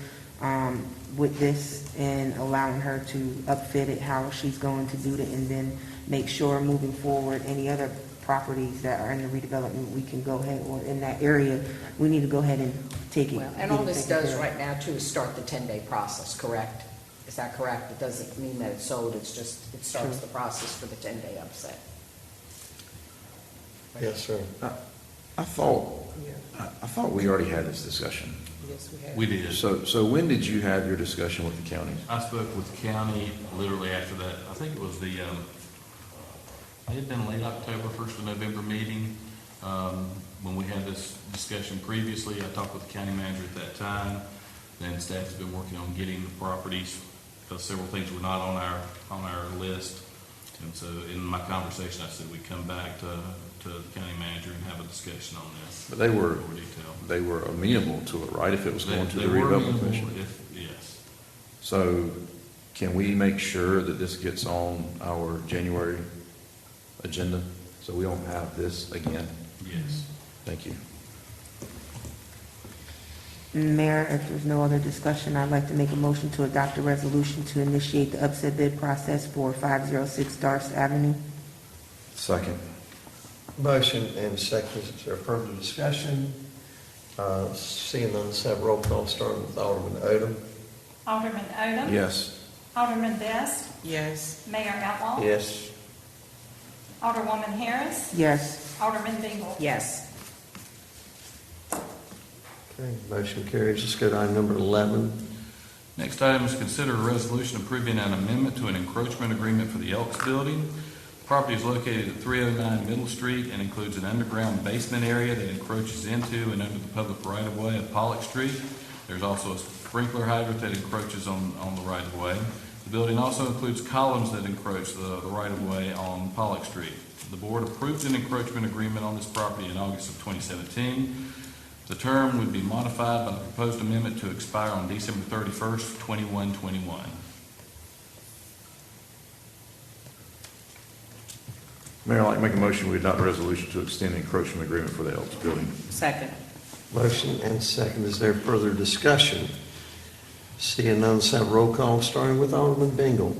with this and allowing her to upfit it how she's going to do it, and then make sure moving forward, any other properties that are in the redevelopment, we can go ahead, or in that area, we need to go ahead and take it. Well, and all this does right now too is start the 10-day process, correct? Is that correct? It doesn't mean that it's sold, it's just, it starts the process for the 10-day upset. Yes, sir. I thought we already had this discussion. Yes, we have. We did. So when did you have your discussion with the county? I spoke with the county literally after that. I think it was it had been late October, 1st of November meeting. When we had this discussion previously, I talked with the county manager at that time. Then staff has been working on getting the properties, because several things were not on our list. And so in my conversation, I said we'd come back to the county manager and have a discussion on this. But they were, in more detail. they were amenable to it, right, if it was going to the They were redevelopment amenable commission? yes. So can we make sure that this gets on our January agenda, so we don't have this again? Yes. Thank you. Mayor, if there's no other discussion, I'd like to make a motion to adopt a resolution to initiate the upset bid process for 506 Darst Avenue. Second. Motion and second. Is there further discussion? Seeing none, let's have roll call starting with Alderman Odham. Alderman Odham. Yes. Alderman Best. Yes. Mayor Outlaw. Yes. Alderwoman Harris. Yes. Alderman Bingle. Yes. Okay, motion carries. Let's go to item number 11. Next item is consider a resolution approving an amendment to an encroachment agreement for the Elks building. The property is located at 309 Middle Street and includes an underground basement area that encroaches into and under the public right-of-way of Pollock Street. There's also a sprinkler hydrant that encroaches on the right-of-way. The building also includes columns that encroach the right-of-way on Pollock Street. The board approved an encroachment agreement on this property in August of 2017. The term would be modified by the proposed amendment to expire on December 31st, 2121. Mayor, I'd like to make a motion, we adopt a resolution to extend the encroachment agreement for the Elks building. Second. Motion and second. Is there further discussion? Seeing none, let's have roll call starting with Alderman Bingle.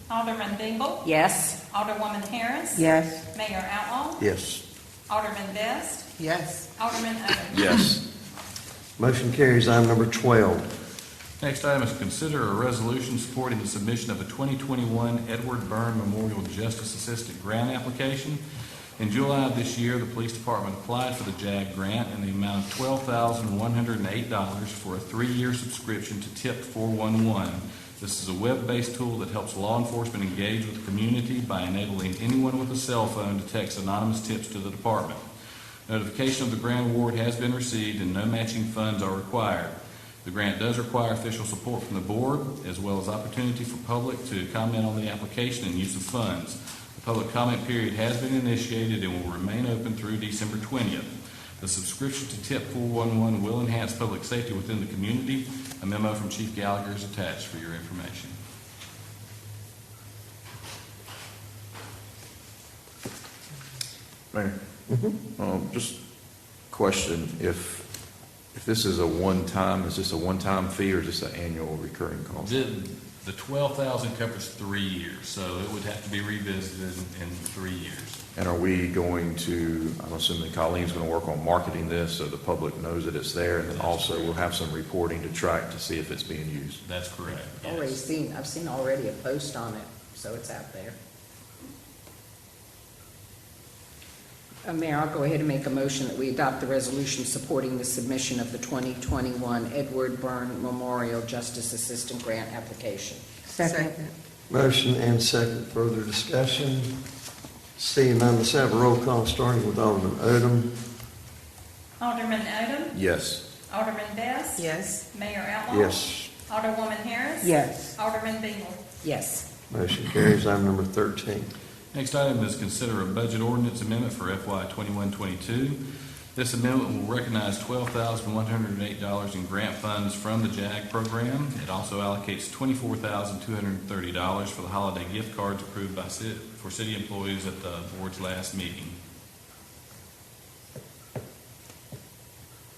Alderman Bingle. Yes. Alderwoman Harris. Yes. Mayor Outlaw. Yes. Alderman Best. Yes. Alderman Odham. Yes. Motion carries. Item number 12. Next item is consider a resolution supporting the submission of a 2021 Edward Byrne Memorial Justice Assistant Grant application. In July of this year, the police department applied for the JAG grant in the amount of $12,108 for a 3-year subscription to TIP 411. This is a web-based tool that helps law enforcement engage with the community by enabling anyone with a cell phone to text anonymous tips to the department. Notification of the grant award has been received and no matching funds are required. The grant does require official support from the board, as well as opportunity for public to comment on the application and use of funds. The public comment period has been initiated and will remain open through December 20th. The subscription to TIP 411 will enhance public safety within the community. A memo from Chief Gallagher is attached for your information. Mayor, just question, if this is a one-time, is this a one-time fee or is this an annual recurring cost? The 12,000 covers 3 years, so it would have to be revisited in 3 years. And are we going to, I'm assuming Colleen's going to work on marketing this so the public knows that it's there, and then also we'll have some reporting to track to see if it's being used? That's correct. I've seen already a post on it, so it's out there. Mayor, I'll go ahead and make a motion that we adopt the resolution supporting the submission of the 2021 Edward Byrne Memorial Justice Assistant Grant application. Second. Motion and second. Further discussion? Seeing none, let's have a roll call starting with Alderman Odham. Alderman Odham. Yes. Alderman Best. Yes. Mayor Outlaw. Yes. Alderwoman Harris. Yes. Alderman Bingle. Yes. Motion carries. Item number 13. Next item is consider a budget ordinance amendment for FY 21-22. This amendment will recognize $12,108 in grant funds from the JAG program. It also allocates $24,230 for the holiday gift cards approved by for city employees at the board's last meeting.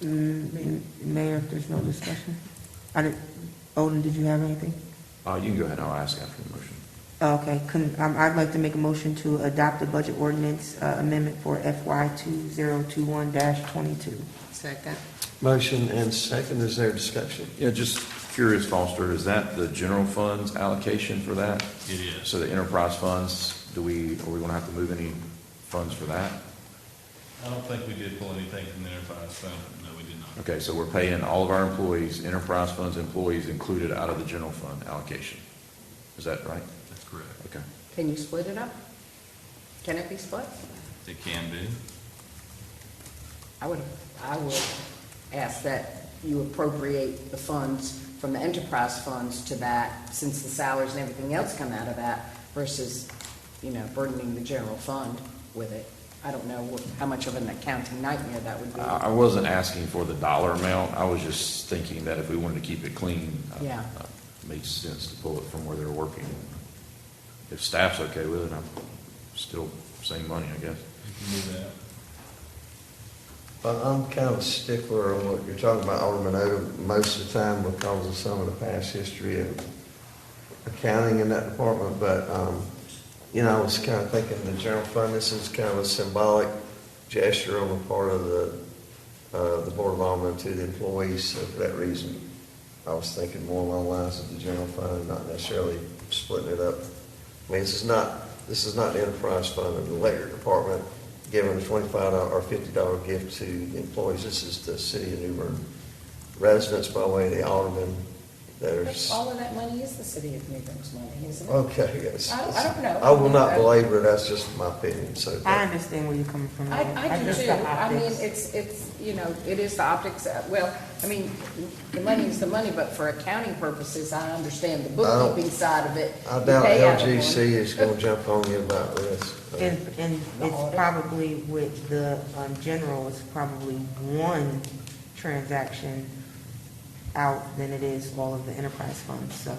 Mayor, if there's no discussion. Odham, did you have anything? You can go ahead, I'll ask after the motion. Okay, I'd like to make a motion to adopt the budget ordinance amendment for FY 2021-22. Second. Motion and second. Is there discussion? Yeah, just curious, Foster, is that the general funds allocation for that? It is. So the enterprise funds, are we going to have to move any funds for that? I don't think we did pull anything from the enterprise fund. No, we did not. Okay, so we're paying all of our employees, enterprise funds employees included out of the general fund allocation. Is that right? That's correct. Okay. Can you split it up? Can it be split? It can be. I would ask that you appropriate the funds from the enterprise funds to that, since the salaries and everything else come out of that, versus, burdening the general fund with it. I don't know how much of an accounting nightmare that would be. I wasn't asking for the dollar amount. I was just thinking that if we wanted to keep it clean, Yeah. it makes sense to pull it from where they're working. If staff's okay with it, I'm still same money, I guess. You can do that. I'm kind of a stickler on what you're talking about, Alderman Odham, most of the time because of some of the past history of accounting in that department, but, I was kind of thinking the general fund, this is kind of a symbolic gesture on the part of the Board of Aldermen to the employees, so for that reason, I was thinking more along the lines of the general fund, not necessarily splitting it up. I mean, this is not the enterprise fund of the electric department giving a $25 or $50 gift to the employees. This is the city of New Bern residents by way of the aldermen. All of that money is the city of New Bern's money, isn't it? Okay, yes. I don't know. I will not belabor it, that's just my opinion, so. I understand where you're coming from. Mayor. I do just too. the I mean, optics. it's, it is the optics. Well, I mean, the money is the money, but for accounting purposes, I understand the bookkeeping side of it. I You doubt pay out of LGC one. is going to jump on you about this. And it's probably with the general, it's probably one transaction out than it is all of the enterprise funds, so,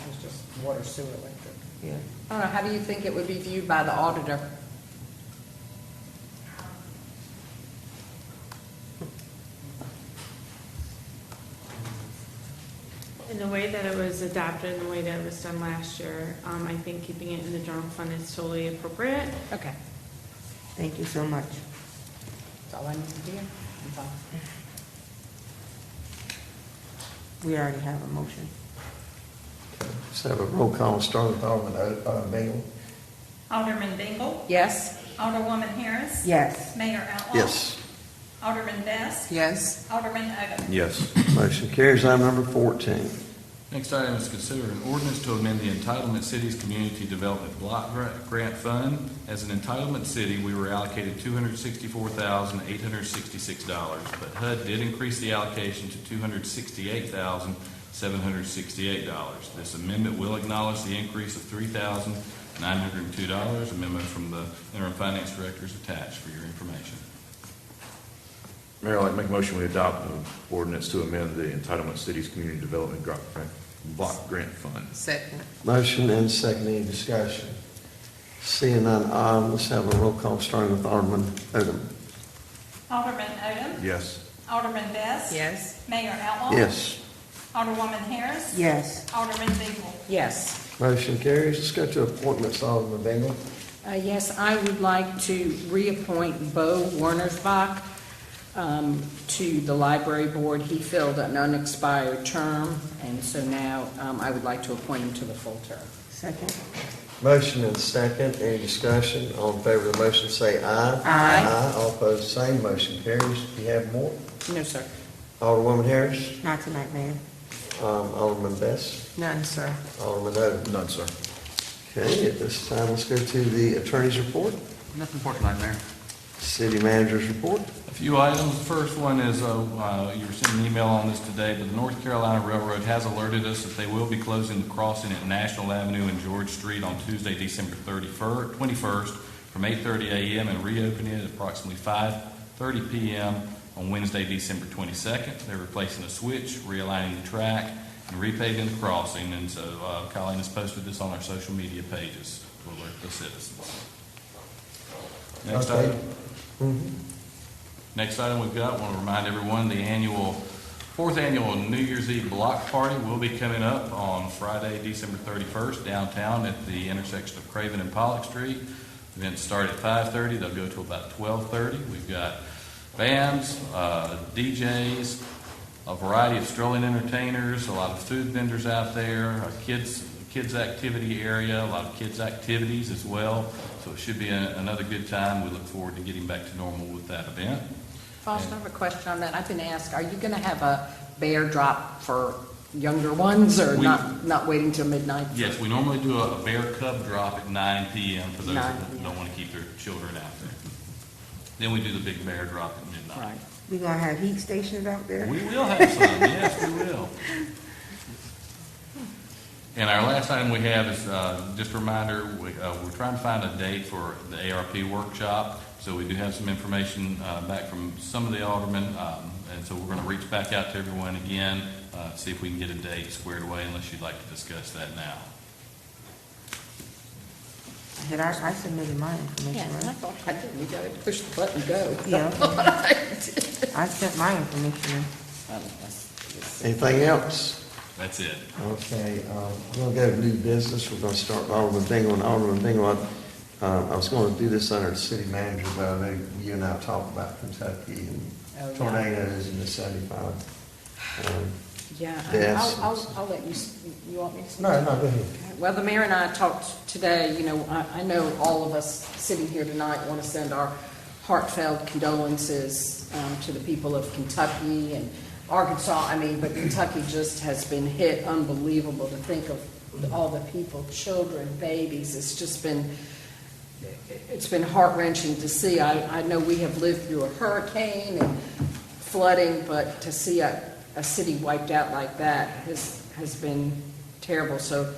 It's just water, sewer, electric. yeah. I don't know, how do you think it would be viewed by the auditor? In the way that it was adopted, and the way that it was done last year, I think keeping it in the general fund is totally appropriate. Okay, Thank you so much. that's all I need to hear. I'm fine. We already have a motion. Let's have a roll call, starting with Alderman Bingle. Alderman Bingle. Yes? Alderwoman Harris. Yes. Mayor Outlaw. Yes. Alderman Best. Yes. Alderman Odham. Yes. Motion carries. Item number 14. Next item is consider an ordinance to amend the Entitlement Cities Community Development Block Grant Fund. As an entitlement city, we were allocated $264,866, but HUD did increase the allocation to $268,768. This amendment will acknowledge the increase of $3,902. Amendment from the interim finance director is attached for your information. Mayor, I'd like to make a motion we adopt the ordinance to amend the Entitlement Cities Community Development Block Grant Fund. Second. Motion and second. Any discussion? Seeing none, let's have a roll call, starting with Alderman Odham. Alderman Odham. Yes. Alderman Best. Yes. Mayor Outlaw. Yes. Alderwoman Harris. Yes. Alderman Bingle. Yes. Motion carries. Let's go to appointments, Alderman Bingle. Yes, I would like to reappoint Bo Wernersbach to the library board. He filled an unexpired term, and so now I would like to appoint him to the full term. Second. Motion and second. Any discussion? All in favor of the motion, say aye. Aye. All opposed, same. Motion carries. Do you have more? No, sir. Alderwoman Harris. Not tonight, Mayor. Alderman Best. None, sir. Alderman Odham. None, sir. Okay, at this time, let's go to the attorney's report. Nothing for tonight, Mayor. City Manager's report. A few items. The first one is, you received an email on this today, but the North Carolina Railroad has alerted us that they will be closing the crossing at National Avenue and George Street on Tuesday, December 21st from 8:30 a.m. and reopening it at approximately 5:30 p.m. on Wednesday, December 22nd. They're replacing a switch, realigning the track, and repaving the crossing. And so Colleen has posted this on our social media pages to alert the citizens. Next Okay. item. Next item we've got, I want to remind everyone, the fourth annual New Year's Eve block party will be coming up on Friday, December 31st, downtown at the intersection of Craven and Pollock Street. Events start at 5:30. They'll go till about 12:30. We've got bands, DJs, a variety of strolling entertainers, a lot of food vendors out there, a kids activity area, a lot of kids activities as well. So it should be another good time. We look forward to getting back to normal with that event. Foster, I have a question on that. I've been asked, are you going to have a bear drop for younger ones, or not waiting till midnight? Yes, we normally do a bear cub drop at 9 p.m. for those that don't want to keep their children out there. Then we do the big bear drop at midnight. Right. We gonna have heat stations out there? We will have some, yes, we will. And our last item we have is just a reminder, we're trying to find a date for the ARP workshop. So we do have some information back from some of the aldermen, and so we're going to reach back out to everyone again, see if we can get a date squared away, unless you'd like to discuss that now. I submitted my information, right? I thought I did. We got to push the button, go. Yeah. I sent my information in. Anything else? That's it. Okay, we're going to go to new business. We're going to start with Alderman Bingle. And Alderman Bingle, I was going to do this under the city manager, but I know you and I talked about Kentucky and tornadoes in the 75. Deaths. I'll let you want me to speak? No, go ahead. Well, the mayor and I talked today. I know all of us sitting here tonight want to send our heartfelt condolences to the people of Kentucky and Arkansas. But Kentucky just has been hit unbelievable. To think of all the people, children, babies. It's been heart-wrenching to see. I know we have lived through a hurricane and flooding, but to see a city wiped out like that has been terrible. So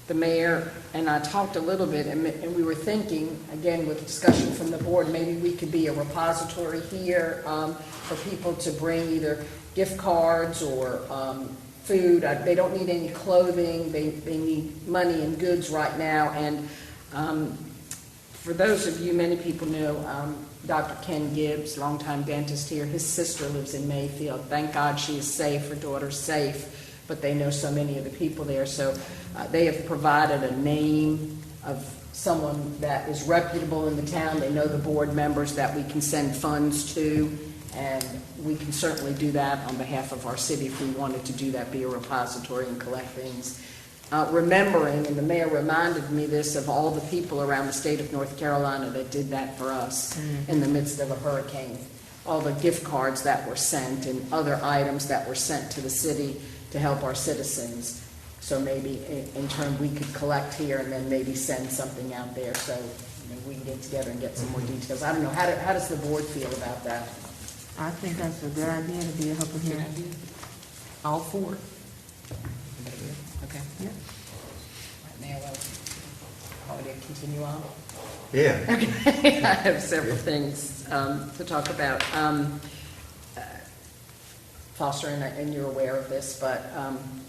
the mayor and I talked a little bit, and we were thinking, again, with discussion from the board, maybe we could be a repository here for people to bring either gift cards or food. They don't need any clothing. They need money and goods right now. And for those of you, many people know Dr. Ken Gibbs, longtime dentist here. His sister lives in Mayfield. Thank God she is safe. Her daughter's safe, but they know so many of the people there. So they have provided a name of someone that is reputable in the town. They know the board members that we can send funds to, and we can certainly do that on behalf of our city if we wanted to do that, be a repository and collect things. Remembering, and the mayor reminded me this, of all the people around the state of North Carolina that did that for us in the midst of a hurricane. All the gift cards that were sent and other items that were sent to the city to help our citizens. So maybe in turn we could collect here and then maybe send something out there so we can get together and get some more details. I don't know, how does the board feel about that? I think that's a good idea to be a helper here. All for it. Okay. Yeah. Right now, want me to continue on? Yeah. Okay. I have several things to talk about. Foster, and you're aware of this, but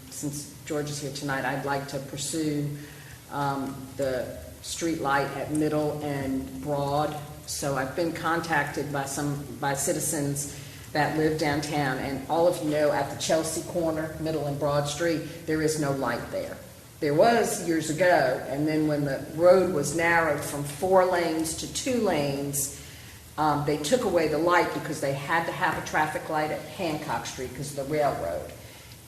since George is here tonight, I'd like to pursue the street light at Middle and Broad. So I've been contacted by citizens that live downtown, and all of you know at the Chelsea corner, Middle and Broad Street, there is no light there. There was years ago, and then when the road was narrowed from 4 lanes to 2 lanes, they took away the light because they had to have a traffic light at Hancock Street because of the railroad.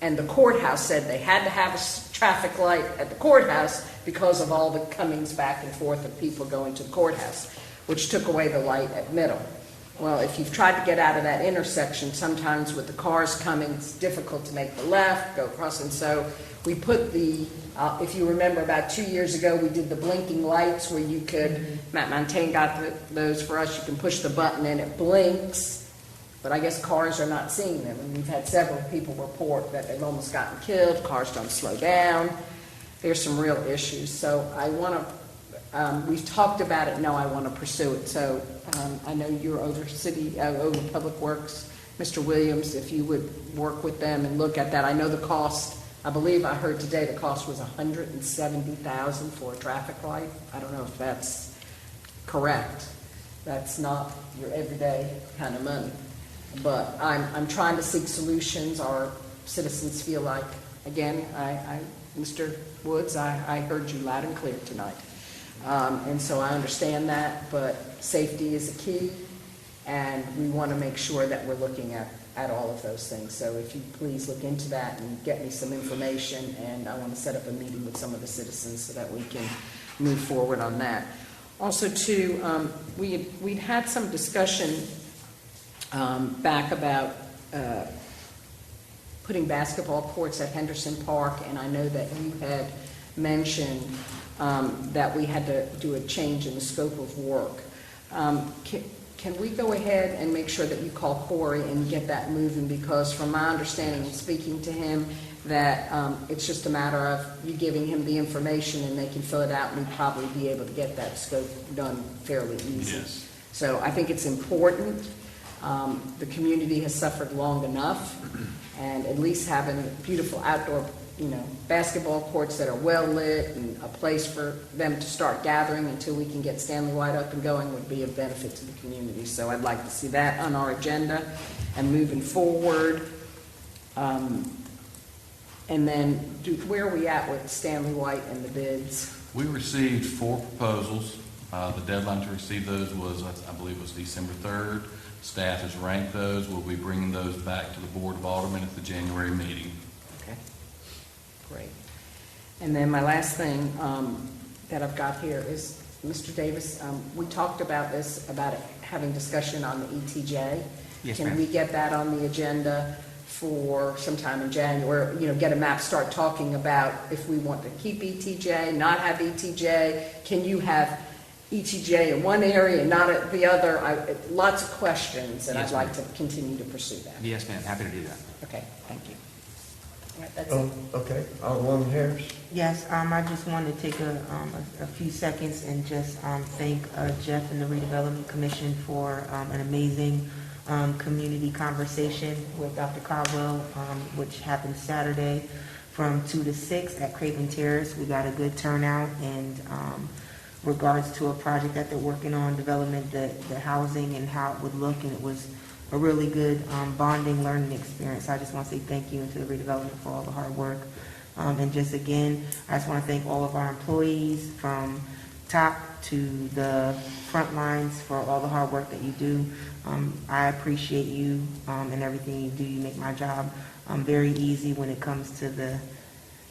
And the courthouse said they had to have a traffic light at the courthouse because of all the comings back and forth of people going to the courthouse, which took away the light at Middle. Well, if you've tried to get out of that intersection, sometimes with the cars coming, it's difficult to make the left, go across. And so we put the, if you remember about 2 years ago, we did the blinking lights where you could, Matt Montaigne got those for us, you can push the button and it blinks, but I guess cars are not seeing them. And we've had several people report that they've almost gotten killed, cars don't slow down. There's some real issues. So I want to, we've talked about it, no, I want to pursue it. So I know you're over Public Works, Mr. Williams, if you would work with them and look at that. I know the cost, I believe I heard today the cost was $170,000 for a traffic light. I don't know if that's correct. That's not your everyday kind of money. But I'm trying to seek solutions. Our citizens feel like, again, Mr. Woods, I heard you loud and clear tonight. And so I understand that, but safety is a key, and we want to make sure that we're looking at all of those things. So if you please look into that and get me some information, and I want to set up a meeting with some of the citizens so that we can move forward on that. Also, too, we'd had some discussion back about putting basketball courts at Henderson Park, and I know that you had mentioned that we had to do a change in the scope of work. Can we go ahead and make sure that you call Corey and get that moving? Because from my understanding and speaking to him, that it's just a matter of you giving him the information and they can fill it out, and we'd probably be able to get that scope done fairly easy. Yes. So I think it's important. The community has suffered long enough, and at least having beautiful outdoor, basketball courts that are well lit and a place for them to start gathering until we can get Stanley White up and going would be of benefit to the community. So I'd like to see that on our agenda and moving forward. And then where are we at with Stanley White and the bids? We received 4 proposals. The deadline to receive those was, I believe, was December 3rd. Staff has ranked those. We'll be bringing those back to the Board of Aldermen at the January meeting. Okay, great. And then my last thing that I've got here is, Mr. Davis, we talked about this, about having discussion on the ETJ. Yes, Can ma'am. we get that on the agenda for sometime in January? Get a map, start talking about if we want to keep ETJ, not have ETJ. Can you have ETJ in one area and not at the other? Lots of questions, and Yes, I'd like to continue to pursue that. Yes, ma'am, happy to do that. Okay, thank you. All right, that's it. Okay, Alderwoman Harris. Yes, I just wanted to take a few seconds and just thank Jeff and the Redevelopment Commission for an amazing community conversation with Dr. Caldwell, which happened Saturday from 2 to 6 at Craven Terrace. We got a good turnout, and regards to a project that they're working on, development, the housing and how it would look, and it was a really good bonding, learning experience. I just want to say thank you to the redevelopment for all the hard work. And just again, I just want to thank all of our employees from top to the front lines for all the hard work that you do. I appreciate you and everything you do. You make my job very easy when it comes to the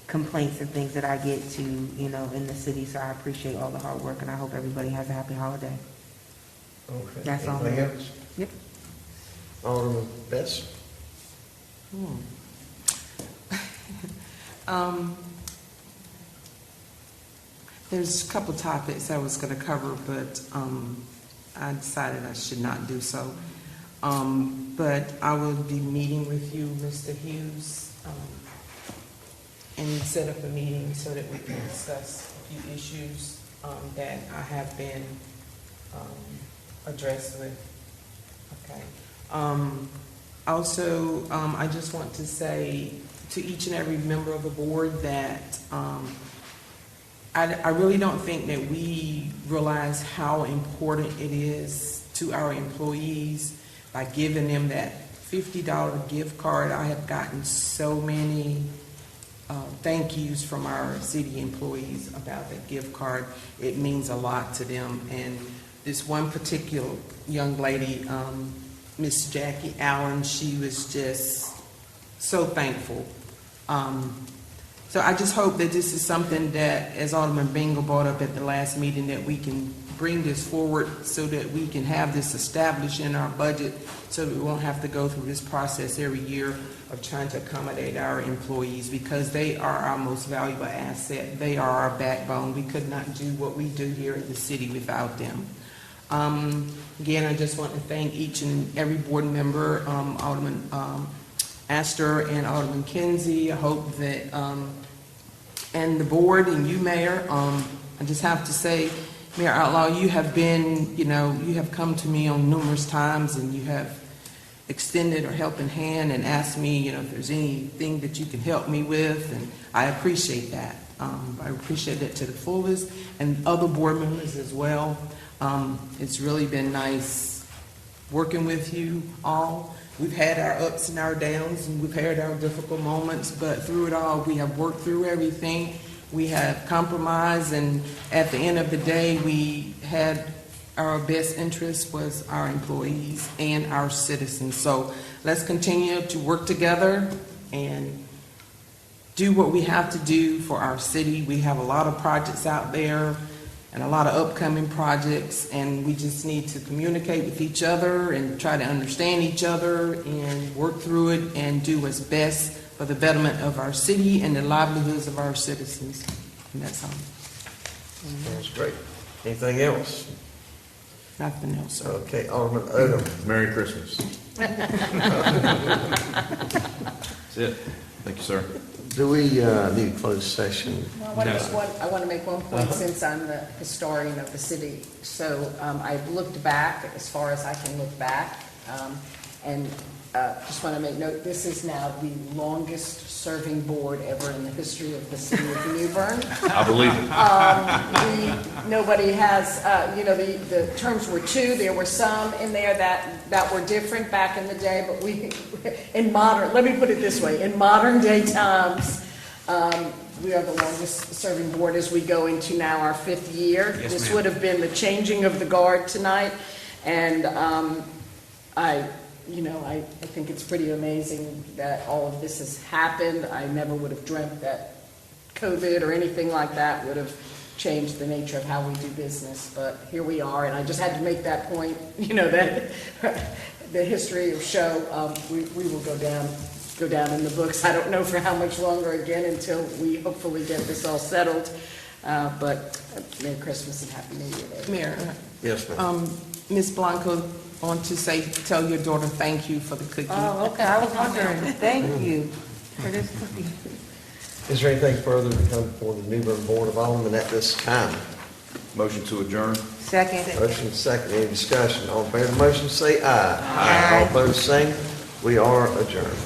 complaints and things that I get to, in the city. So I appreciate all the hard work, and I hope everybody has a happy holiday. Okay. That's all. Anything else? Yep. Alderman Betts? There's a couple topics I was going to cover, but I decided I should not do so. But I will be meeting with you, Mr. Hughes, and set up a meeting so that we can discuss a few issues that I have been addressed with. Okay. Also, I just want to say to each and every member of the board that I really don't think that we realize how important it is to our employees by giving them that $50 gift card. I have gotten so many thank yous from our city employees about that gift card. It means a lot to them. And this one particular young lady, Miss Jackie Allen, she was just so thankful. So I just hope that this is something that, as Alderman Bingle brought up at the last meeting, that we can bring this forward so that we can have this established in our budget, so that we won't have to go through this process every year of trying to accommodate our employees, because they are our most valuable asset. They are our backbone. We could not do what we do here in the city without them. Again, I just want to thank each and every board member, Alderman Astor and Alderman Kinsey. I hope that, and the board and you, Mayor, I just have to say, Mayor Outlaw, you have been, you have come to me on numerous times, and you have extended a helping hand and asked me, if there's anything that you can help me with, and I appreciate that. I appreciate it to the fullest, and other board members as well. It's really been nice working with you all. We've had our ups and our downs, and we've had our difficult moments, but through it all, we have worked through everything. We have compromised, and at the end of the day, we had our best interest was our employees and our citizens. So let's continue to work together and do what we have to do for our city. We have a lot of projects out there and a lot of upcoming projects, and we just need to communicate with each other and try to understand each other and work through it and do what's best for the betterment of our city and the livelihoods of our citizens. And that's all. Sounds great. Anything else? Nothing else, sir. Okay, Alderman Odham. Merry Christmas. That's it. Thank you, sir. Do we need a closed session? Well, I want to make one point since I'm the historian of the city. So I've looked back as far as I can look back, and just want to make note, this is now the longest serving board ever in the history of the city of New Bern. I believe it. Nobody has, the terms were 2. There were some in there that were different back in the day, but let me put it this way, in modern day times, we are the longest serving board as we go into now our 5th year. Yes, This ma'am. would have been the changing of the guard tonight, and I think it's pretty amazing that all of this has happened. I never would have dreamt that COVID or anything like that would have changed the nature of how we do business, but here we are, and I just had to make that point, that the history of show, we will go down in the books. I don't know for how much longer again until we hopefully get this all settled, but Merry Christmas and Happy New Year. Mayor, Yes, ma'am. Ms. Blanco, I want to tell your daughter thank you for the cookie. Oh, okay, I was wondering, thank you for this cookie. Is there anything further to come before the New Bern Board of Aldermen at this time? Motion to adjourn. Second. Motion second, any discussion? All in favor of the motion, say aye. Aye. All opposed, same. We are adjourned.